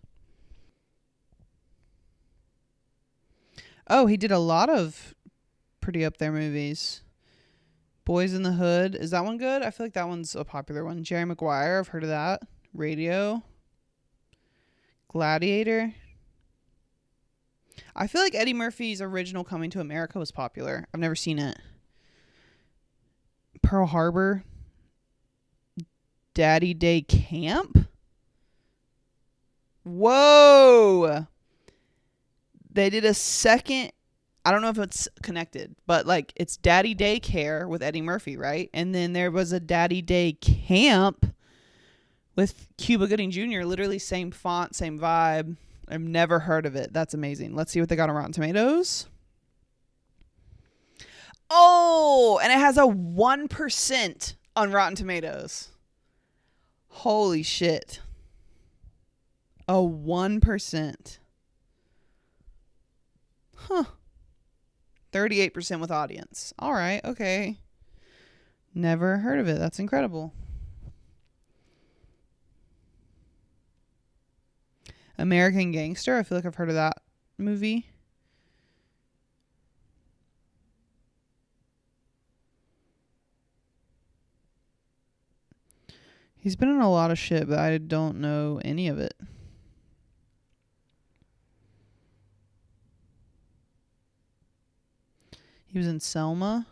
S1: Oh, he did a lot of pretty up there movies. Boys in the Hood. Is that one good? I feel like that one's a popular one. Jerry Maguire. I've heard of that. Radio. Gladiator. I feel like Eddie Murphy's original Coming to America was popular. I've never seen it. Pearl Harbor. Daddy Day Camp. Whoa. They did a second. I don't know if it's connected, but like it's Daddy Daycare with Eddie Murphy, right? And then there was a Daddy Day Camp with Cuba Gooding Jr. Literally same font, same vibe. I've never heard of it. That's amazing. Let's see what they got on Rotten Tomatoes. Oh, and it has a 1% on Rotten Tomatoes. Holy shit. A 1%. Huh. 38% with audience. All right. Okay. Never heard of it. That's incredible. American Gangster. I feel like I've heard of that movie. He's been in a lot of shit, but I don't know any of it. He was in Selma.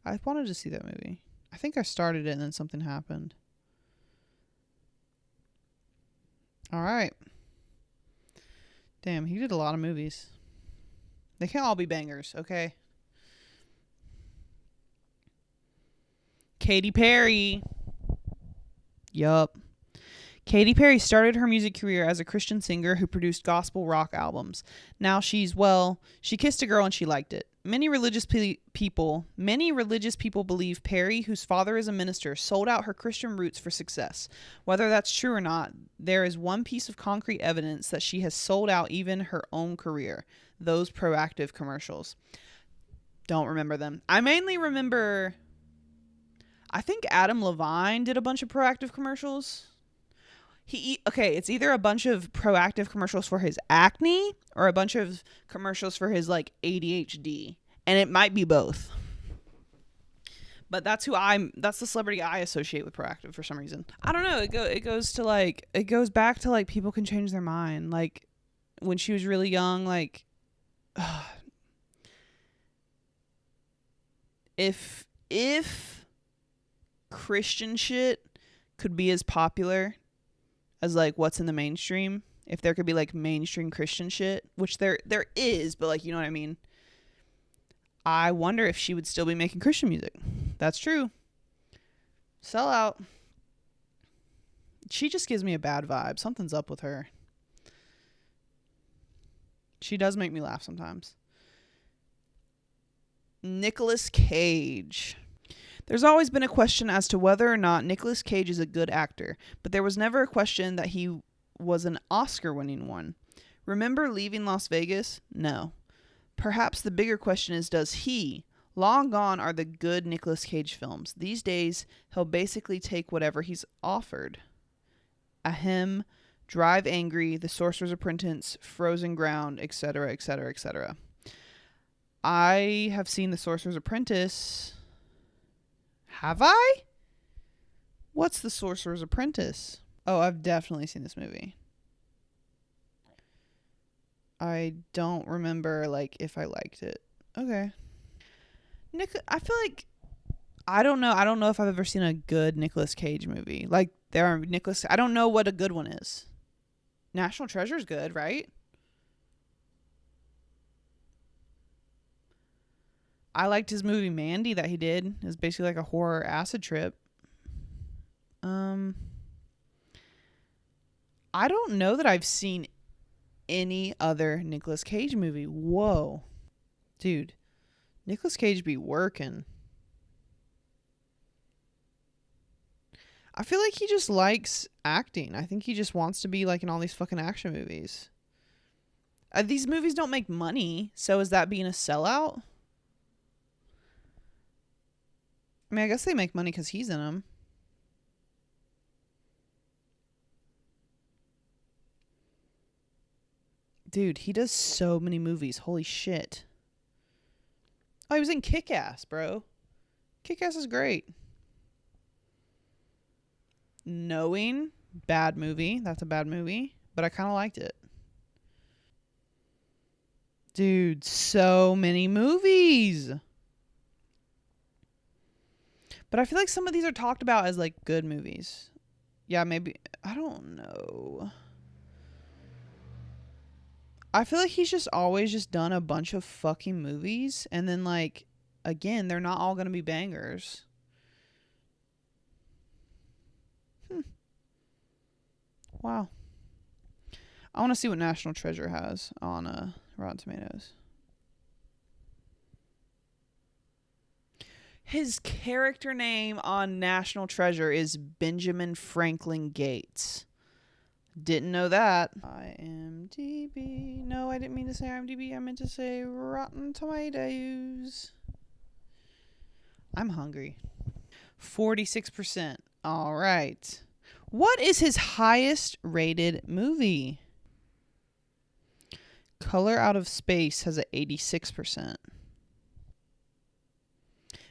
S1: I wanted to see that movie. I think I started it and then something happened. All right. Damn, he did a lot of movies. They can't all be bangers, okay? Katy Perry. Yup. Katy Perry started her music career as a Christian singer who produced gospel rock albums. Now she kissed a girl and she liked it. Many religious people believe Perry, whose father is a minister, sold out her Christian roots for success. Whether that's true or not, there is one piece of concrete evidence that she has sold out even her own career. Those Proactive commercials. Don't remember them. I mainly remember, I think Adam Levine did a bunch of Proactive commercials. It's either a bunch of Proactive commercials for his acne or a bunch of commercials for his like ADHD, and it might be both. But that's the celebrity I associate with Proactive for some reason. I don't know. It goes back to like people can change their mind. Like when she was really young, like if Christian shit could be as popular as like what's in the mainstream, if there could be like mainstream Christian shit, which there is, but like, you know what I mean? I wonder if she would still be making Christian music. That's true. Sellout. She just gives me a bad vibe. Something's up with her. She does make me laugh sometimes. Nicolas Cage. There's always been a question as to whether or not Nicolas Cage is a good actor, but there was never a question that he was an Oscar-winning one. Remember Leaving Las Vegas? No. Perhaps the bigger question is, does he? Long gone are the good Nicolas Cage films. These days, he'll basically take whatever he's offered. Ahem, Drive Angry, The Sorcerer's Apprentice, Frozen Ground, etc., etc., etc. I have seen The Sorcerer's Apprentice. Have I? What's The Sorcerer's Apprentice? Oh, I've definitely seen this movie. I don't remember like if I liked it. Okay. I feel like I don't know if I've ever seen a good Nicolas Cage movie. Like I don't know what a good one is. National Treasure's good, right? I liked his movie Mandy that he did. It was basically like a horror acid trip. I don't know that I've seen any other Nicolas Cage movie. Whoa. Dude, Nicolas Cage be working. I feel like he just likes acting. I think he just wants to be like in all these fucking action movies. These movies don't make money, so is that being a sellout? I mean, I guess they make money because he's in them. Dude, he does so many movies. Holy shit. Oh, he was in Kick-Ass, bro. Kick-Ass is great. Knowing, bad movie. That's a bad movie, but I kind of liked it. Dude, so many movies. But I feel like some of these are talked about as like good movies. Yeah, maybe. I don't know. I feel like he's just always just done a bunch of fucking movies. And then, like, again, they're not all going to be bangers. Wow. I want to see what National Treasure has on Rotten Tomatoes. His character name on National Treasure is Benjamin Franklin Gates. Didn't know that. IMDb. No, I didn't mean to say IMDb. I meant to say Rotten Tomatoes. I'm hungry. 46%. All right. What is his highest rated movie? Color Out of Space has an 86%.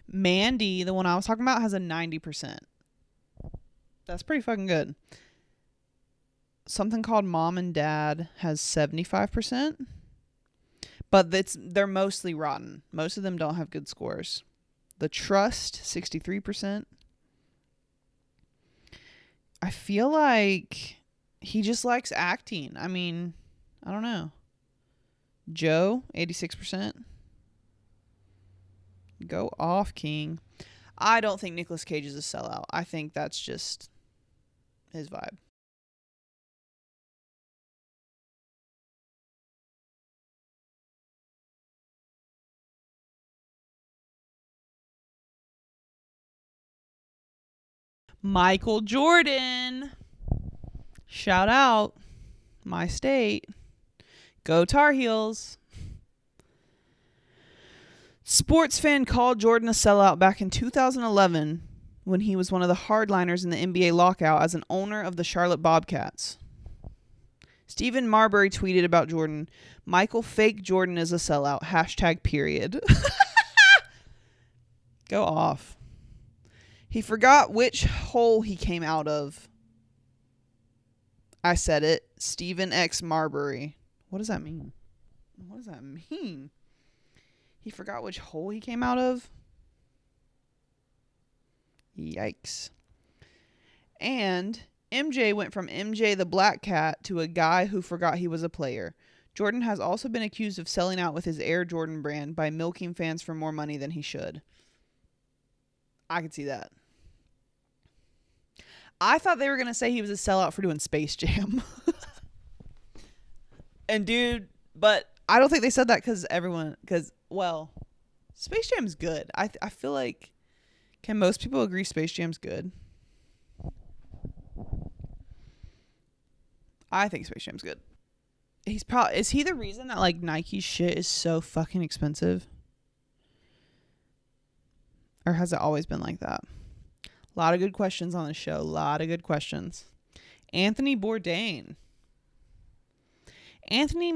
S1: Mandy, the one I was talking about, has a 90%. That's pretty fucking good. Something Called Mom and Dad has 75%. But they're mostly rotten. Most of them don't have good scores. The Trust, 63%. I feel like he just likes acting. I mean, I don't know. Joe, 86%. Go off, King. I don't think Nicolas Cage is a sellout. I think that's just his vibe. Michael Jordan. Shout out. My state. Go Tar Heels. Sports fan called Jordan a sellout back in 2011 when he was one of the hardliners in the NBA lockout as an owner of the Charlotte Bobcats. Stephen Marbury tweeted about Jordan, Michael fake Jordan is a sellout. #period. Go off. He forgot which hole he came out of. I said it. Stephen X Marbury. What does that mean? What does that mean? He forgot which hole he came out of? Yikes. And MJ went from MJ the Black Cat to a guy who forgot he was a player. Jordan has also been accused of selling out with his Air Jordan brand by milking fans for more money than he should. I could see that. I thought they were going to say he was a sellout for doing Space Jam. And dude, but I don't think they said that because Space Jam's good. I feel like, can most people agree Space Jam's good? I think Space Jam's good. Is he the reason that like Nike's shit is so fucking expensive? Or has it always been like that? A lot of good questions on the show. A lot of good questions. Anthony Bourdain. Anthony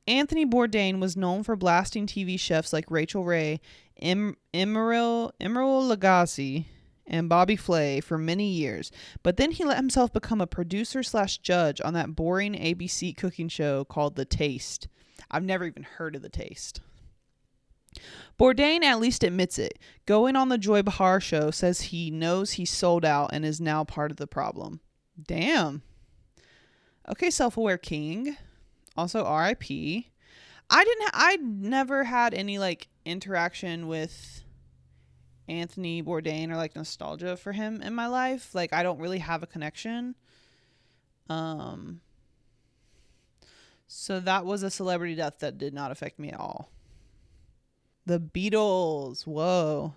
S1: Bourdain was known for blasting TV chefs like Rachel Ray, Emeril Lagasse, and Bobby Flay for many years. But then he let himself become a producer/judge on that boring ABC cooking show called The Taste. I've never even heard of The Taste. Bourdain at least admits it. Going on the Joy Behar show says he knows he's sold out and is now part of the problem. Damn. Okay, self-aware king. Also R.I.P. I never had any like interaction with Anthony Bourdain or like nostalgia for him in my life. Like I don't really have a connection. So that was a celebrity death that did not affect me at all. The Beatles. Whoa.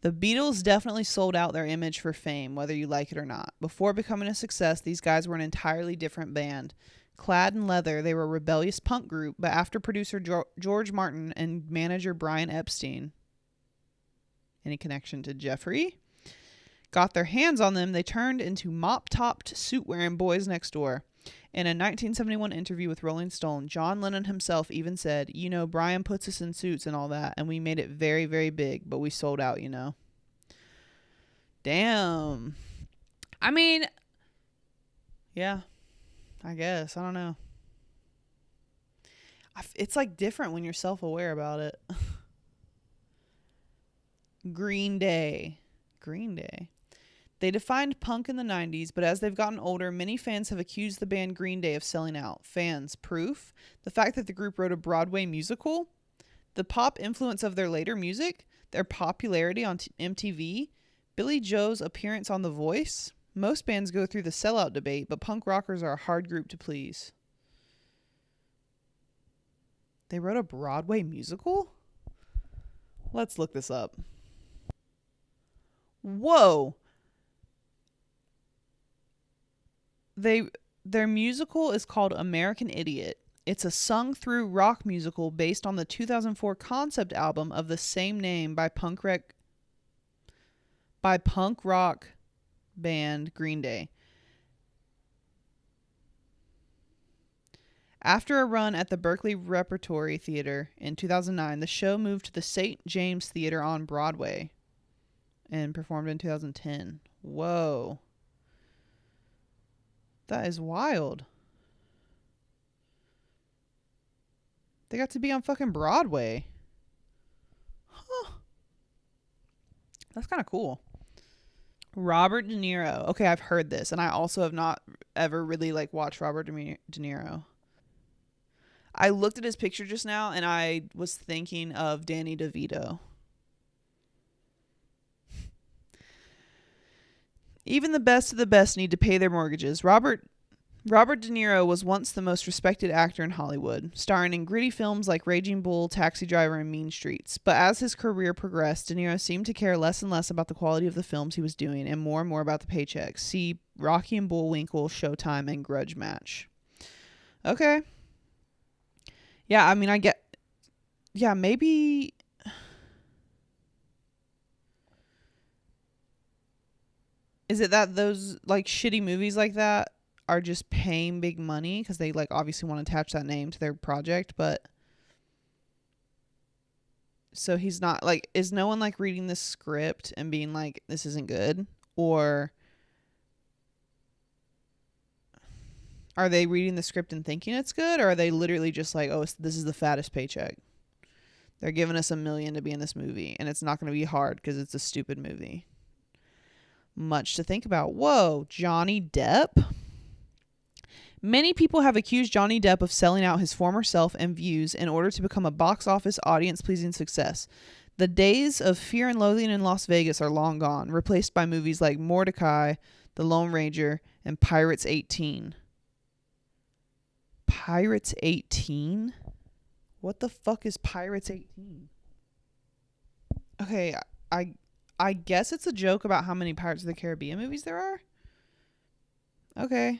S1: The Beatles definitely sold out their image for fame, whether you like it or not. Before becoming a success, these guys were an entirely different band. Clad in leather, they were a rebellious punk group, but after producer George Martin and manager Brian Epstein, any connection to Jeffrey, got their hands on them, they turned into mop-topped, suit-wearing boys next door. In a 1971 interview with Rolling Stone, John Lennon himself even said, you know, Brian puts us in suits and all that, and we made it very, very big, but we sold out, you know. Damn. I mean, yeah, I guess. I don't know. It's like different when you're self-aware about it. Green Day. They defined punk in the 90s, but as they've gotten older, many fans have accused the band Green Day of selling out. Fans, proof? The fact that the group wrote a Broadway musical? The pop influence of their later music? Their popularity on MTV? Billy Joe's appearance on The Voice? Most bands go through the sellout debate, but punk rockers are a hard group to please. They wrote a Broadway musical? Let's look this up. Whoa. Their musical is called American Idiot. It's a sung-through rock musical based on the 2004 concept album of the same name by punk rock band Green Day. After a run at the Berkeley Repertory Theater in 2009, the show moved to the St. James Theater on Broadway and performed in 2010. Whoa. That is wild. They got to be on fucking Broadway. Huh. That's kind of cool. Robert De Niro. Okay, I've heard this, and I also have not ever really watched Robert De Niro. I looked at his picture just now, and I was thinking of Danny DeVito. Even the best of the best need to pay their mortgages. Robert De Niro was once the most respected actor in Hollywood, starring in gritty films like Raging Bull, Taxi Driver, and Mean Streets. But as his career progressed, De Niro seemed to care less and less about the quality of the films he was doing and more about the paychecks. See Rocky and Bullwinkle, Showtime, and Grudge Match. Okay. Yeah, I mean, I get... Yeah, maybe... Is it that those, shitty movies like that are just paying big money because they, obviously want to attach that name to their project, but... So he's not, is no one, reading this script and being this isn't good? Or... Are they reading the script and thinking it's good? Or are they literally just oh, this is the fattest paycheck? They're giving us $1 million to be in this movie, and it's not going to be hard because it's a stupid movie. Much to think about. Whoa, Johnny Depp? Many people have accused Johnny Depp of selling out his former self and views in order to become a box office audience-pleasing success. The days of Fear and Loathing in Las Vegas are long gone, replaced by movies like Mordecai, The Lone Ranger, and Pirates 18. Pirates 18? What the fuck is Pirates 18? Okay, I guess it's a joke about how many Pirates of the Caribbean movies there are. Okay.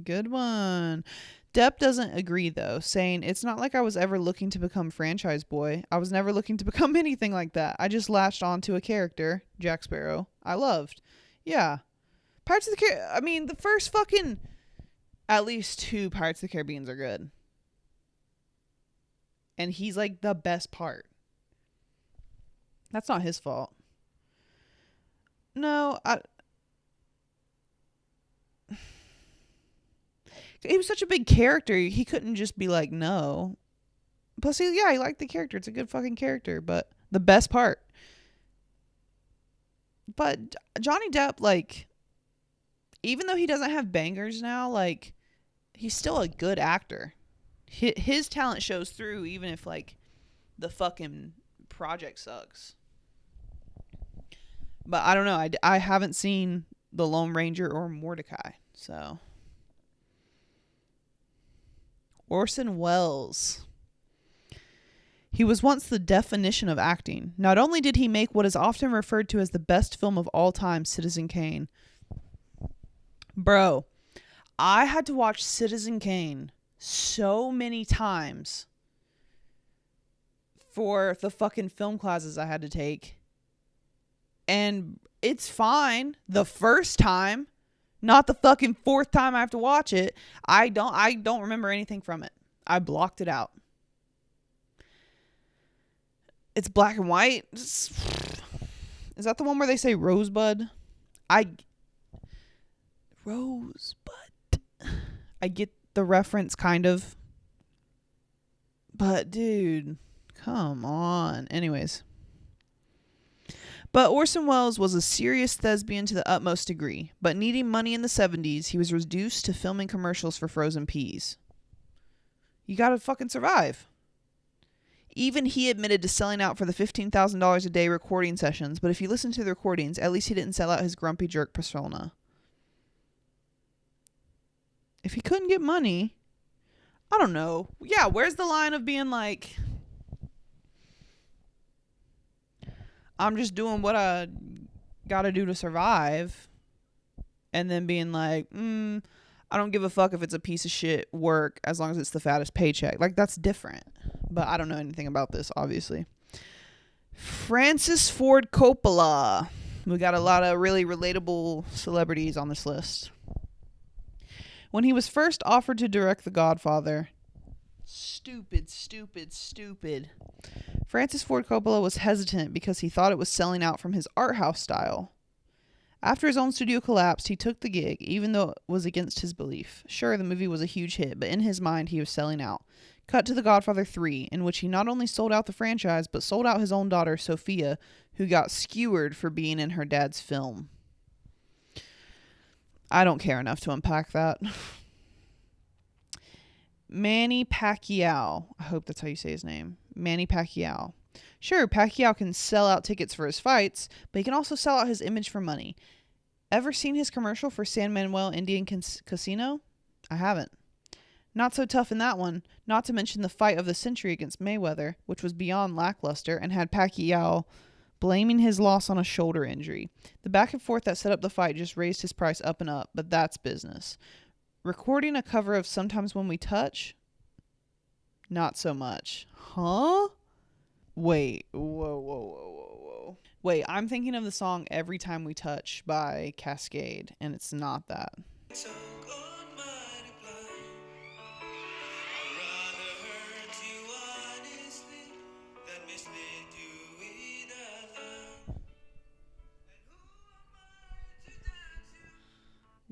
S1: Good one. Depp doesn't agree, though, saying, "It's not like I was ever looking to become franchise boy. I was never looking to become anything like that. I just latched onto a character, Jack Sparrow, I loved." Yeah. Pirates of the Caribbean, I mean, the first fucking... At least 2 Pirates of the Caribbeans are good. And he's, the best part. That's not his fault. No, he was such a big character. He couldn't just be no. Plus, he liked the character. It's a good fucking character. But the best part. But Johnny Depp, even though he doesn't have bangers now, he's still a good actor. His talent shows through, even if, the fucking project sucks. But I don't know. I haven't seen The Lone Ranger or Mordecai. So. Orson Welles. He was once the definition of acting. Not only did he make what is often referred to as the best film of all time, Citizen Kane. Bro, I had to watch Citizen Kane so many times for the fucking film classes I had to take. And it's fine the first time, not the fucking 4th time I have to watch it. I don't remember anything from it. I blocked it out. It's black and white. Is that the one where they say Rosebud? Rosebud. I get the reference, kind of. But, dude, come on. Anyways. But Orson Welles was a serious thespian to the utmost degree. But needing money in the 70s, he was reduced to filming commercials for frozen peas. You gotta fucking survive. Even he admitted to selling out for the $15,000 a day recording sessions, but if you listen to the recordings, at least he didn't sell out his grumpy jerk persona. If he couldn't get money, I don't know. Yeah, where's the line of being like, I'm just doing what I gotta do to survive, and then being like, I don't give a fuck if it's a piece of shit work as long as it's the fattest paycheck. Like, that's different. But I don't know anything about this, obviously. Francis Ford Coppola. We got a lot of really relatable celebrities on this list. When he was first offered to direct The Godfather, stupid. Francis Ford Coppola was hesitant because he thought it was selling out from his art house style. After his own studio collapsed, he took the gig, even though it was against his belief. Sure, the movie was a huge hit, but in his mind, he was selling out. Cut to The Godfather 3, in which he not only sold out the franchise, but sold out his own daughter, Sophia, who got skewered for being in her dad's film. I don't care enough to unpack that. Manny Pacquiao. I hope that's how you say his name. Manny Pacquiao. Sure, Pacquiao can sell out tickets for his fights, but he can also sell out his image for money. Ever seen his commercial for San Manuel Indian Casino? I haven't. Not so tough in that one, not to mention the fight of the century against Mayweather, which was beyond lackluster and had Pacquiao blaming his loss on a shoulder injury. The back and forth that set up the fight just raised his price up and up, but that's business. Recording a cover of Sometimes When We Touch? Not so much. Huh? Wait, whoa. Wait, I'm thinking of the song Every Time We Touch by Cascade, and it's not that.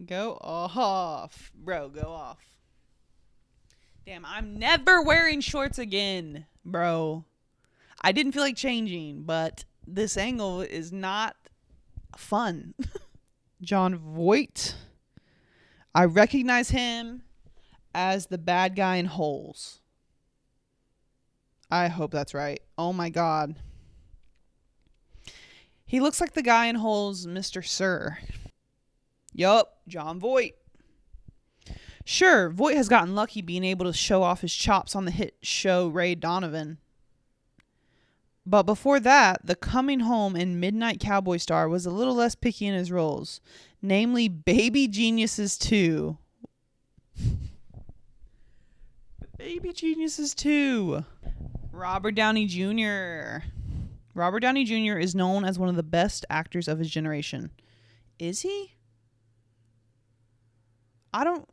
S1: Go off. Bro, go off. Damn, I'm never wearing shorts again, bro. I didn't feel like changing, but this angle is not fun. Jon Voight. I recognize him as the bad guy in Holes. I hope that's right. Oh my god. He looks like the guy in Holes, Mr. Sir. Yup, Jon Voight. Sure, Voight has gotten lucky being able to show off his chops on the hit show Ray Donovan. But before that, the coming home and Midnight Cowboy star was a little less picky in his roles, namely Baby Geniuses 2. Baby Geniuses 2. Robert Downey Jr. Robert Downey Jr. is known as one of the best actors of his generation. Is he? I don't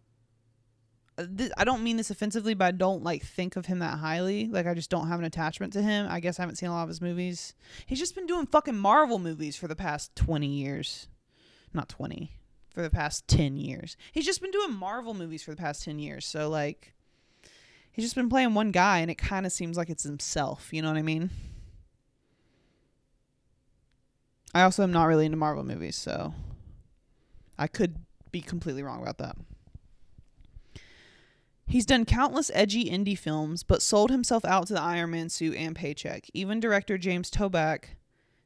S1: mean this offensively, but I don't think of him that highly. I just don't have an attachment to him. I guess I haven't seen a lot of his movies. He's just been doing fucking Marvel movies for the past 20 years. Not 20. For the past 10 years. He's just been doing Marvel movies for the past 10 years. So he's just been playing one guy and it kind of seems like it's himself. You know what I mean? I also am not really into Marvel movies, so I could be completely wrong about that. He's done countless edgy indie films, but sold himself out to the Iron Man suit and paycheck. Even director James Toback,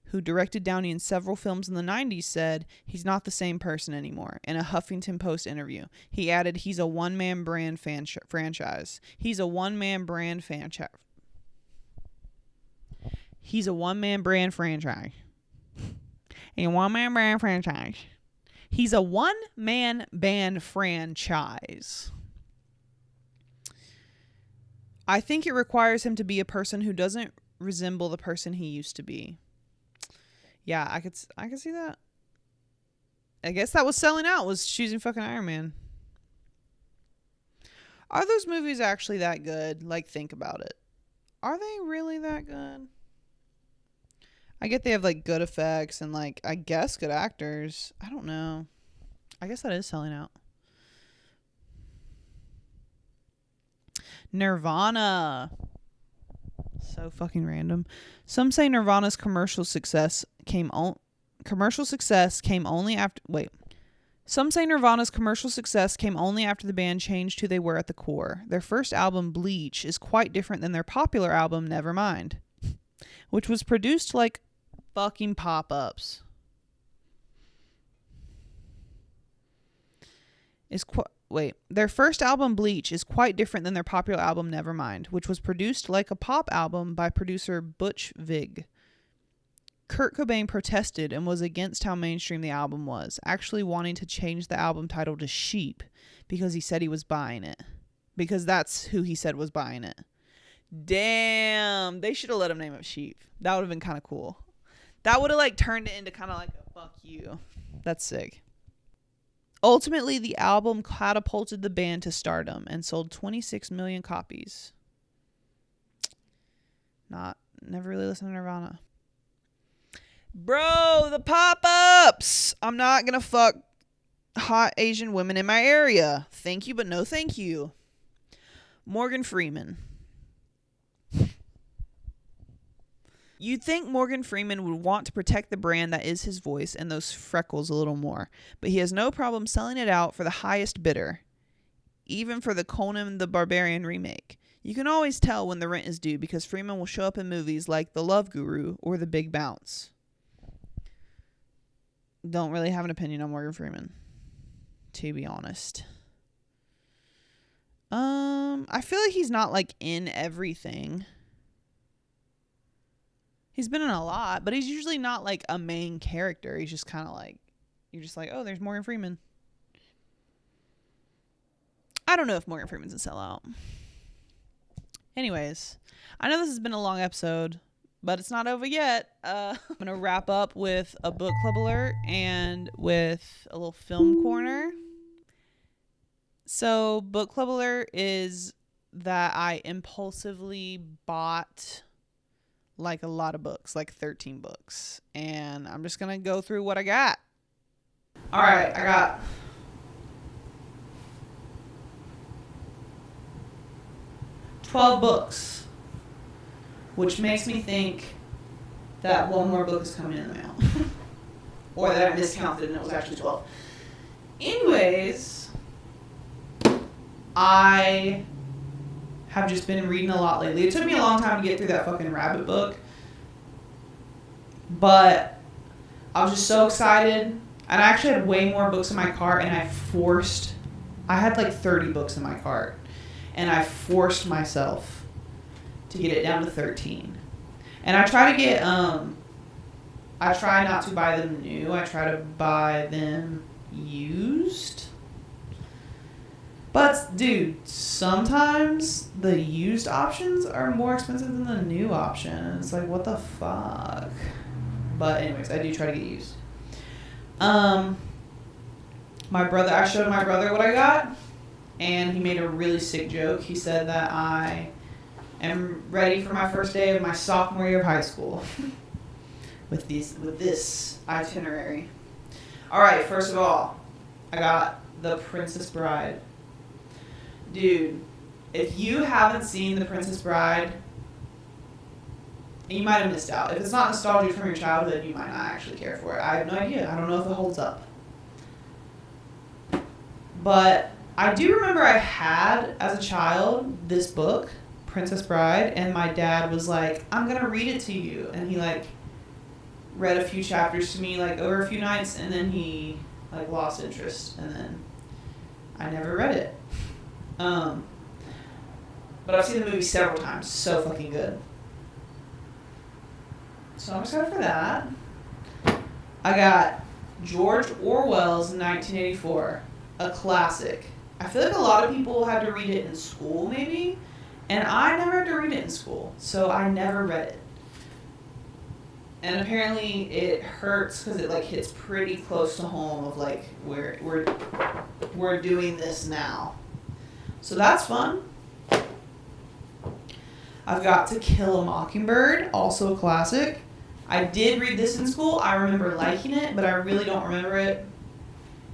S1: who directed Downey in several films in the 90s, said he's not the same person anymore. In a Huffington Post interview, he added he's a one-man brand franchise. He's a one-man brand franchise. He's a one-man brand franchise. A one-man brand franchise. He's a one-man band franchise. I think it requires him to be a person who doesn't resemble the person he used to be. Yeah, I could see that. I guess that was selling out, was choosing fucking Iron Man. Are those movies actually that good? Think about it. Are they really that good? I get they have good effects and I guess good actors. I don't know. I guess that is selling out. Nirvana. So fucking random. Some say Nirvana's commercial success came only after Some say Nirvana's commercial success came only after the band changed who they were at the core. Their first album, Bleach, is quite different than their popular album, Nevermind, which was produced like fucking pop-ups. Their first album, Bleach, is quite different than their popular album, Nevermind, which was produced like a pop album by producer Butch Vig. Kurt Cobain protested and was against how mainstream the album was, actually wanting to change the album title to Sheep because he said he was buying it. Because that's who he said was buying it. Damn, they should have let him name it Sheep. That would have been kind of cool. That would have like turned it into kind of like a fuck you. That's sick. Ultimately, the album catapulted the band to stardom and sold 26 million copies. Never really listened to Nirvana. Bro, the pop-ups! I'm not gonna fuck hot Asian women in my area. Thank you, but no thank you. Morgan Freeman. You'd think Morgan Freeman would want to protect the brand that is his voice and those freckles a little more, but he has no problem selling it out for the highest bidder, even for the Conan the Barbarian remake. You can always tell when the rent is due because Freeman will show up in movies like The Love Guru or The Big Bounce. Don't really have an opinion on Morgan Freeman, to be honest. I feel like he's not like in everything. He's been in a lot, but he's usually not like a main character. He's just kind of like, you're just like, oh, there's Morgan Freeman. I don't know if Morgan Freeman's a sellout. Anyways, I know this has been a long episode, but it's not over yet. I'm going to wrap up with a book club alert and with a little film corner. So book club alert is that I impulsively bought like a lot of books, like 13 books. And I'm just going to go through what I got. All right, I got $12 books, which makes me think that one more book is coming in the mail. Or that I miscounted and it was actually 12. Anyways, I have just been reading a lot lately. It took me a long time to get through that fucking Rabbit book, but I was just so excited. And I actually had way more books in my cart, and I had like 30 books in my cart, and I forced myself to get it down to 13. And I try not to buy them new. I try to buy them used. But, dude, sometimes the used options are more expensive than the new option. It's like, what the fuck? But anyways, I do try to get used. I showed my brother what I got, and he made a really sick joke. He said that I am ready for my first day of my sophomore year of high school with this itinerary. All right, first of all, I got The Princess Bride. Dude, if you haven't seen The Princess Bride, you might have missed out. If it's not nostalgia from your childhood, you might not actually care for it. I have no idea. I don't know if it holds up. But I do remember I had, as a child, this book, Princess Bride, and my dad was like, I'm going to read it to you. And he, like, read a few chapters to me, like, over a few nights, and then he, like, lost interest, and then I never read it. But I've seen the movie several times. So fucking good. So I'm excited for that. I got George Orwell's 1984, a classic. I feel like a lot of people had to read it in school, maybe, and I never had to read it in school, so I never read it. And apparently it hurts because it like hits pretty close to home of like where we're doing this now. So that's fun. I've got To Kill a Mockingbird, also a classic. I did read this in school. I remember liking it, but I really don't remember it.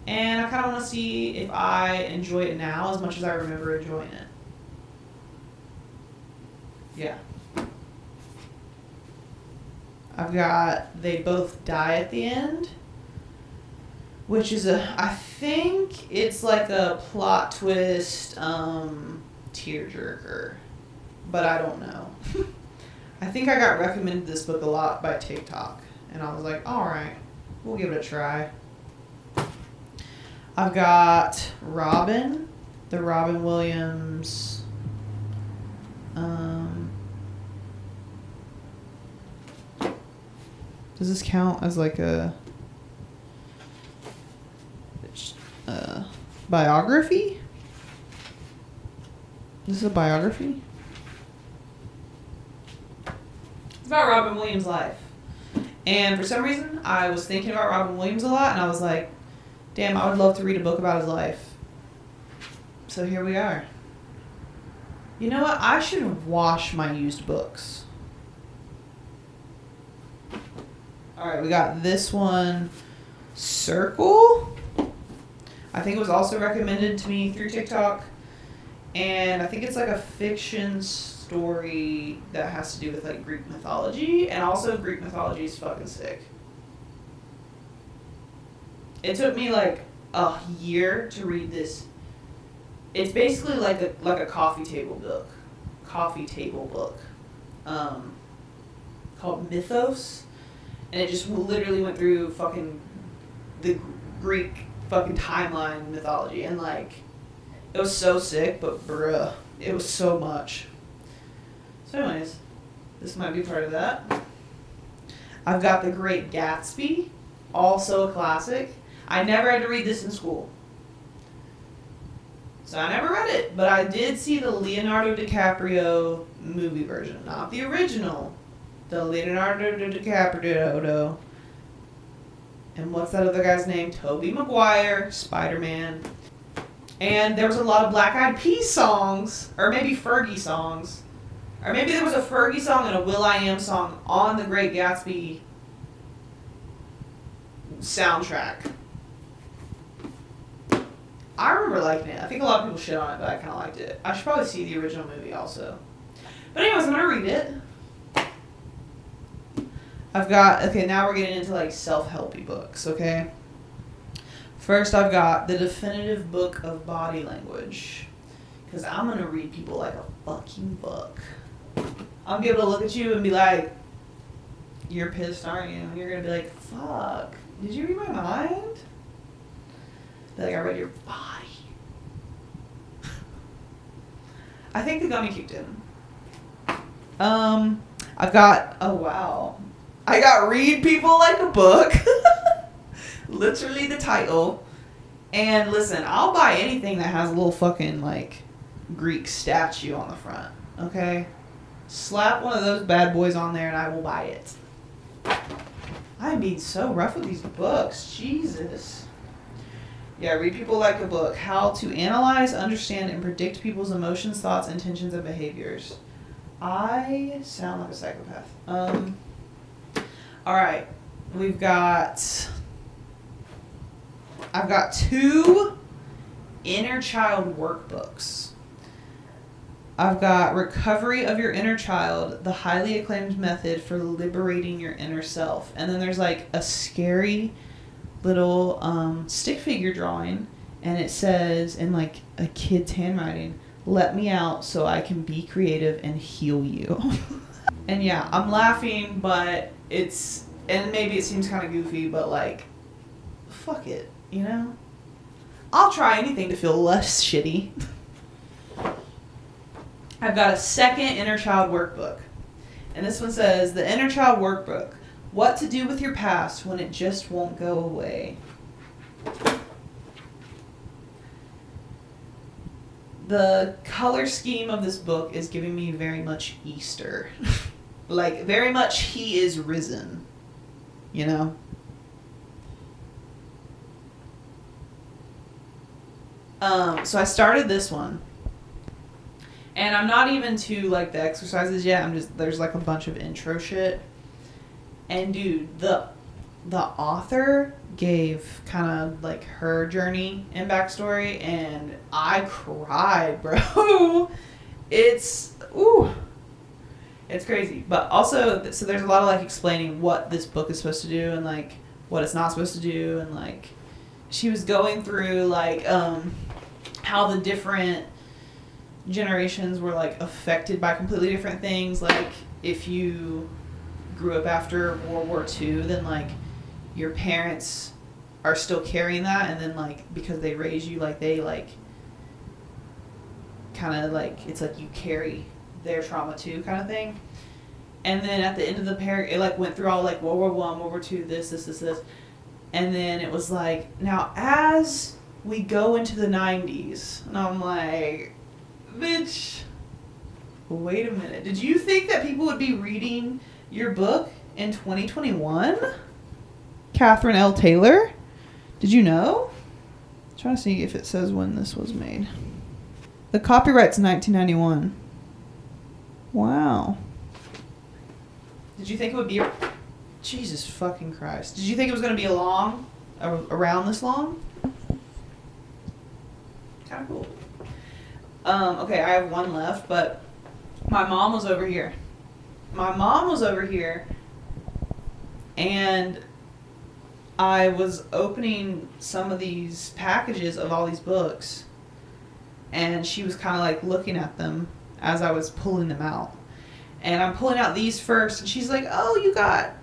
S1: And I kind of want to see if I enjoy it now as much as I remember enjoying it. Yeah. I've got They Both Die at the End, which is I think it's like a plot twist, tearjerker, but I don't know. I think I got recommended this book a lot by TikTok, and I was like, all right, we'll give it a try. I've got Robin, the Robin Williams. Does this count as like a biography? This is a biography? It's about Robin Williams' life. And for some reason, I was thinking about Robin Williams a lot, and I was like, damn, I would love to read a book about his life. So here we are. You know what? I should wash my used books. Alright, we got this one, Circle. I think it was also recommended to me through TikTok. And I think it's like a fiction story that has to do with like Greek mythology. And also Greek mythology is fucking sick. It took me like a year to read this. It's basically like a coffee table book. Called Mythos. And it just literally went through fucking the Greek fucking timeline mythology. And like, it was so sick, but bruh, it was so much. So anyways, this might be part of that. I've got The Great Gatsby, also a classic. I never had to read this in school. So I never read it, but I did see the Leonardo DiCaprio movie version, not the original. The Leonardo DiCaprio. And what's that other guy's name? Tobey Maguire, Spider-Man. And there was a lot of Black Eyed Peas songs, or maybe Fergie songs. Or maybe there was a Fergie song and a will.i.am song on The Great Gatsby soundtrack. I remember liking it. I think a lot of people shit on it, but I kind of liked it. I should probably see the original movie also. But anyways, I'm going to read it. I've got, okay, now we're getting into like self-helpy books, okay? First, I've got The Definitive Book of Body Language. Because I'm going to read people like a fucking book. I'm going to be able to look at you and be like, you're pissed, aren't you? And you're going to be like, fuck, did you read my mind? Be like, I read your body. I think the gummy kicked in. I've got, oh wow. I got Read People Like a Book. Literally the title. And listen, I'll buy anything that has a little fucking like Greek statue on the front. Okay? Slap one of those bad boys on there and I will buy it. I'm being so rough with these books. Jesus. Yeah, Read People Like a Book. How to analyze, understand, and predict people's emotions, thoughts, intentions, and behaviors. I sound like a psychopath. Alright. I've got 2 inner child workbooks. I've got Recovery of Your Inner Child, the highly acclaimed method for liberating your inner self. And then there's like a scary little stick figure drawing, and it says in like a kid's handwriting, let me out so I can be creative and heal you. And yeah, I'm laughing, but and maybe it seems kind of goofy, but like, fuck it, you know? I'll try anything to feel less shitty. I've got a second inner child workbook. And this one says, the inner child workbook. What to do with your past when it just won't go away. The color scheme of this book is giving me very much Easter. Like, very much He is risen. You know? So I started this one. And I'm not even to, like, the exercises yet. There's, like, a bunch of intro shit. And, dude, the author gave kind of, like, her journey and backstory. And I cried, bro. It's It's crazy. But also, so there's a lot of, like, explaining what this book is supposed to do and, like, what it's not supposed to do. And, like, she was going through, like, how the different generations were, like, affected by completely different things. Like, if you grew up after World War II, then, like, your parents are still carrying that. And then, like, because they raise you, like, they, like, kind of, like, it's like you carry their trauma too, kind of thing. And then at the end of the paragraph, it, like, went through all, like, World War I, World War II, this, and then it was like, now as we go into the 90s, and I'm like, bitch, wait a minute, did you think that people would be reading your book in 2021? Catherine L. Taylor, did you know? I'm trying to see if it says when this was made. The copyright's 1991. Wow. Did you think it would be Jesus fucking Christ. Did you think it was going to be around this long? Kind of cool. Okay, I have one left, but my mom was over here. And I was opening some of these packages of all these books, and she was kind of like looking at them as I was pulling them out. And I'm pulling out these first, and she's like, "Oh, you got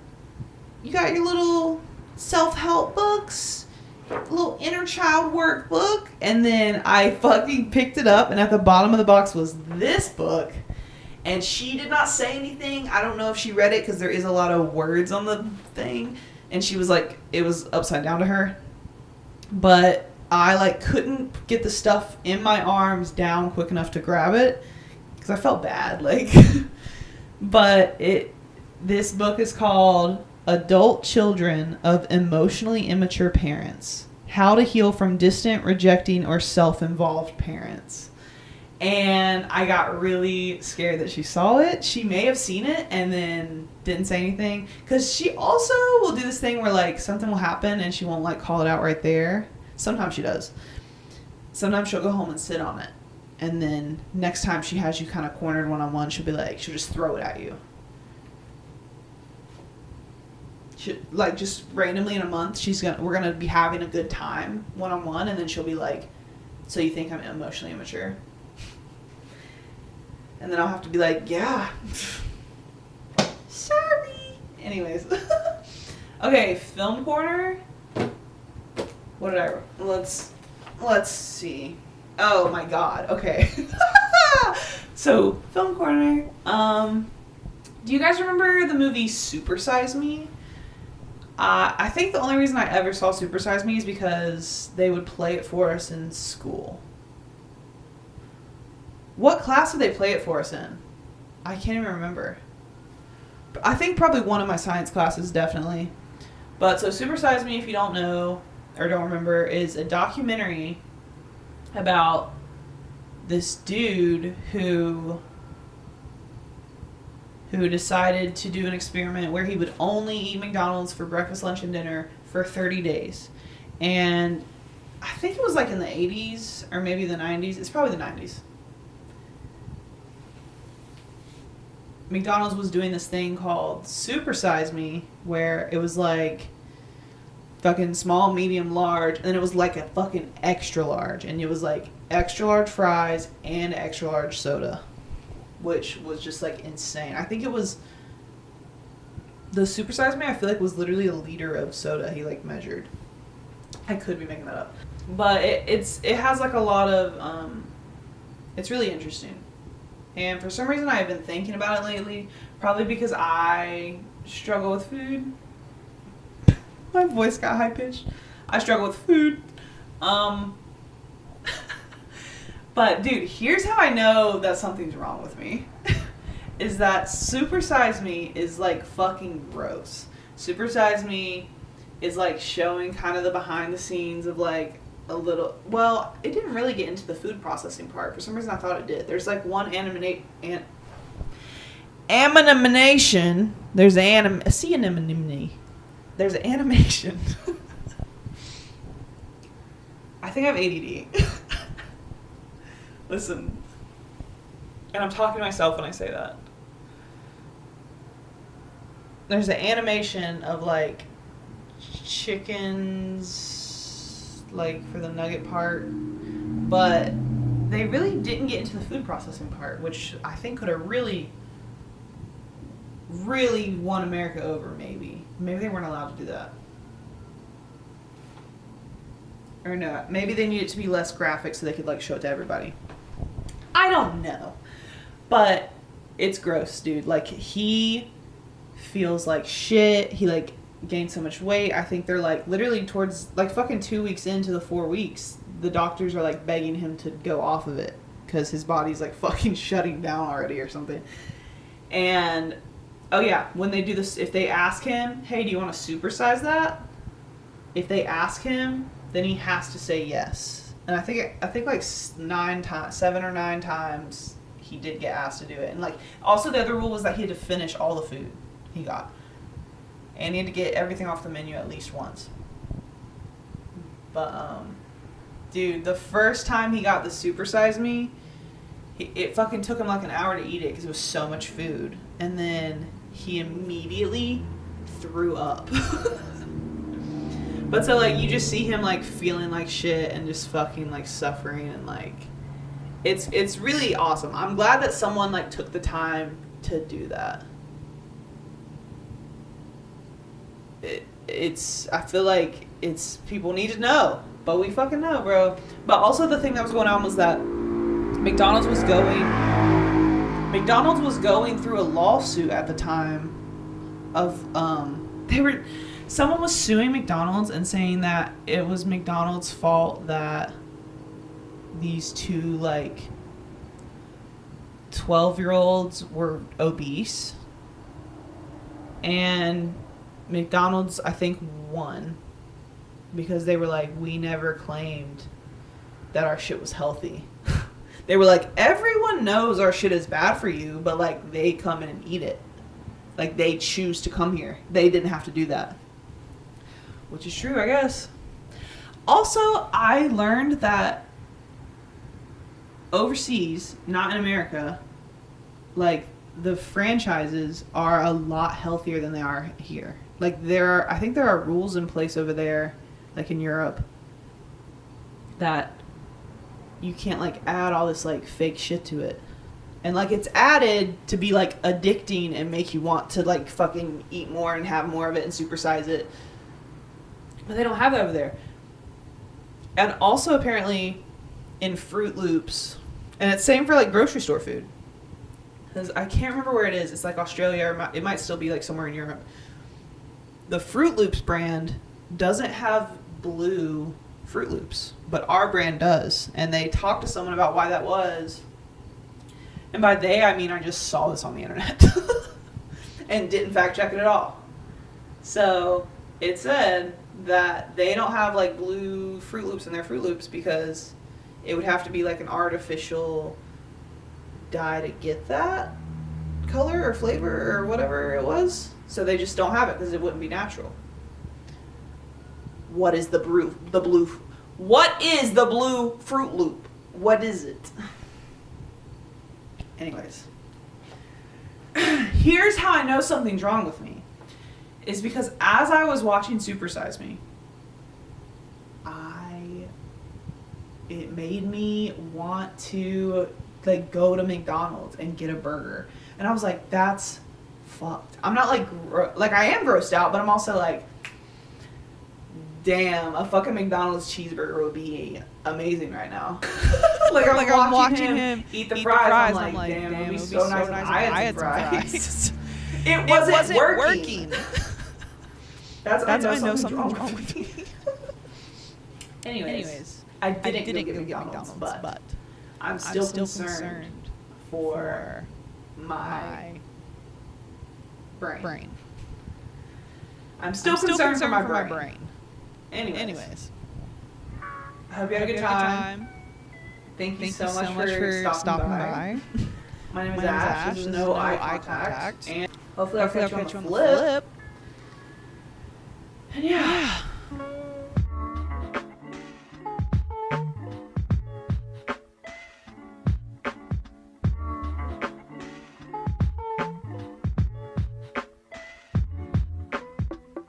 S1: your little self-help books, little inner child workbook." And then I fucking picked it up, and at the bottom of the box was this book. And she did not say anything. I don't know if she read it because there is a lot of words on the thing. And she was like, it was upside down to her. But I, like, couldn't get the stuff in my arms down quick enough to grab it because I felt bad, like. But this book is called Adult Children of Emotionally Immature Parents: How to Heal from Distant, Rejecting, or Self-Involved Parents. And I got really scared that she saw it. She may have seen it and then didn't say anything. Because she also will do this thing where, like, something will happen and she won't, like, call it out right there. Sometimes she does. Sometimes she'll go home and sit on it. And then next time she has you kind of cornered one-on-one, she'll be like, she'll just throw it at you. Like, just randomly in a month, we're gonna be having a good time one-on-one, and then she'll be like, "So you think I'm emotionally immature?" And then I'll have to be like, "Yeah, sorry." Anyways, okay, film corner. What did I? Let's see. Oh my god. Okay. So film corner. Do you guys remember the movie Supersize Me? I think the only reason I ever saw Supersize Me is because they would play it for us in school. What class did they play it for us in? I can't even remember. I think probably one of my science classes, definitely. But so Supersize Me, if you don't know or don't remember, is a documentary about this dude who decided to do an experiment where he would only eat McDonald's for breakfast, lunch, and dinner for 30 days. And I think it was like in the 80s or maybe the 90s. It's probably the 90s. McDonald's was doing this thing called Supersize Me, where it was like fucking small, medium, large, and then it was like a fucking extra large. And it was like extra large fries and extra large soda, which was just like insane. I think it was the Supersize Me, I feel like, was literally a liter of soda he like measured. I could be making that up, but it has like a lot of it's really interesting. And for some reason I've been thinking about it lately, probably because I struggle with food. My voice got high pitched. I struggle with food. But dude, here's how I know that something's wrong with me. Is that Supersize Me is like fucking gross. Supersize Me is like showing kind of the behind the scenes of like a little, well, it didn't really get into the food processing part. For some reason I thought it did. There's like one animation. There's There's an animation. I think I have ADD. Listen. And I'm talking to myself when I say that. there's an animation of like chickens, like for the nugget part, but they really didn't get into the food processing part, which I think could have really won America over. Maybe they weren't allowed to do that, or no, maybe they needed to be less graphic so they could like show it to everybody. I don't know, but it's gross, dude. Like, he feels like shit. He like gained so much weight. I think they're like literally towards like fucking 2 weeks into the 4 weeks, the doctors are like begging him to go off of it because his body's like fucking shutting down already or something. And oh yeah, when they do this, if they ask him, hey, do you want to supersize that? If they ask him, then he has to say yes. And I think like 7 or 9 times he did get asked to do it. And like, also the other rule was that he had to finish all the food he got, and he had to get everything off the menu at least once. But dude, the first time he got the supersize me, it fucking took him like an hour to eat it because it was so much food, and then he immediately threw up. But so like you just see him like feeling like shit and just fucking like suffering, and like it's really awesome. I'm glad that someone like took the time to do that. I feel like it's people need to know, but we fucking know, bro. But also the thing that was going on was that McDonald's was going through a lawsuit at the time of someone was suing McDonald's and saying that it was McDonald's fault that these 2 like 12-year-olds were obese, and McDonald's I think won because they were like, we never claimed that our shit was healthy. They were like, everyone knows our shit is bad for you, but like they come in and eat it. Like they choose to come here. They didn't have to do that. Which is true, I guess. Also, I learned that overseas, not in America, like the franchises are a lot healthier than they are here. Like I think there are rules in place over there, like in Europe, that you can't like add all this like fake shit to it. And like it's added to be like addicting and make you want to like fucking eat more and have more of it and supersize it. But they don't have that over there. And also apparently in Fruit Loops, and it's same for like grocery store food, because I can't remember where it is. It's like Australia, or it might still be like somewhere in Europe. The Fruit Loops brand doesn't have blue Fruit Loops, but our brand does. And they talked to someone about why that was. And by they, I mean I just saw this on the internet and didn't fact check it at all. So it said that they don't have like blue Fruit Loops in their Fruit Loops because it would have to be like an artificial dye to get that color or flavor or whatever it was. So they just don't have it because it wouldn't be natural. What is the blue? What is the blue Fruit Loop? What is it? Anyways, here's how I know something's wrong with me. Is because as I was watching Supersize Me, it made me want to like go to McDonald's and get a burger. And I was like, that's fucked. I'm not like I am grossed out, but I'm also like, damn, a fucking McDonald's cheeseburger would be amazing right now. I'm watching him eat the fries. I'm like, damn, it would be so nice if I had some fries. It wasn't working. That's how I know something's wrong with me. Anyways, I didn't get McDonald's, but I'm still concerned for my brain. I'm still concerned for my brain. Anyways. I hope you had a good time. Thank you so much for stopping by. My name is Ash. There's no eye contact. And hopefully I'll catch you on the flip.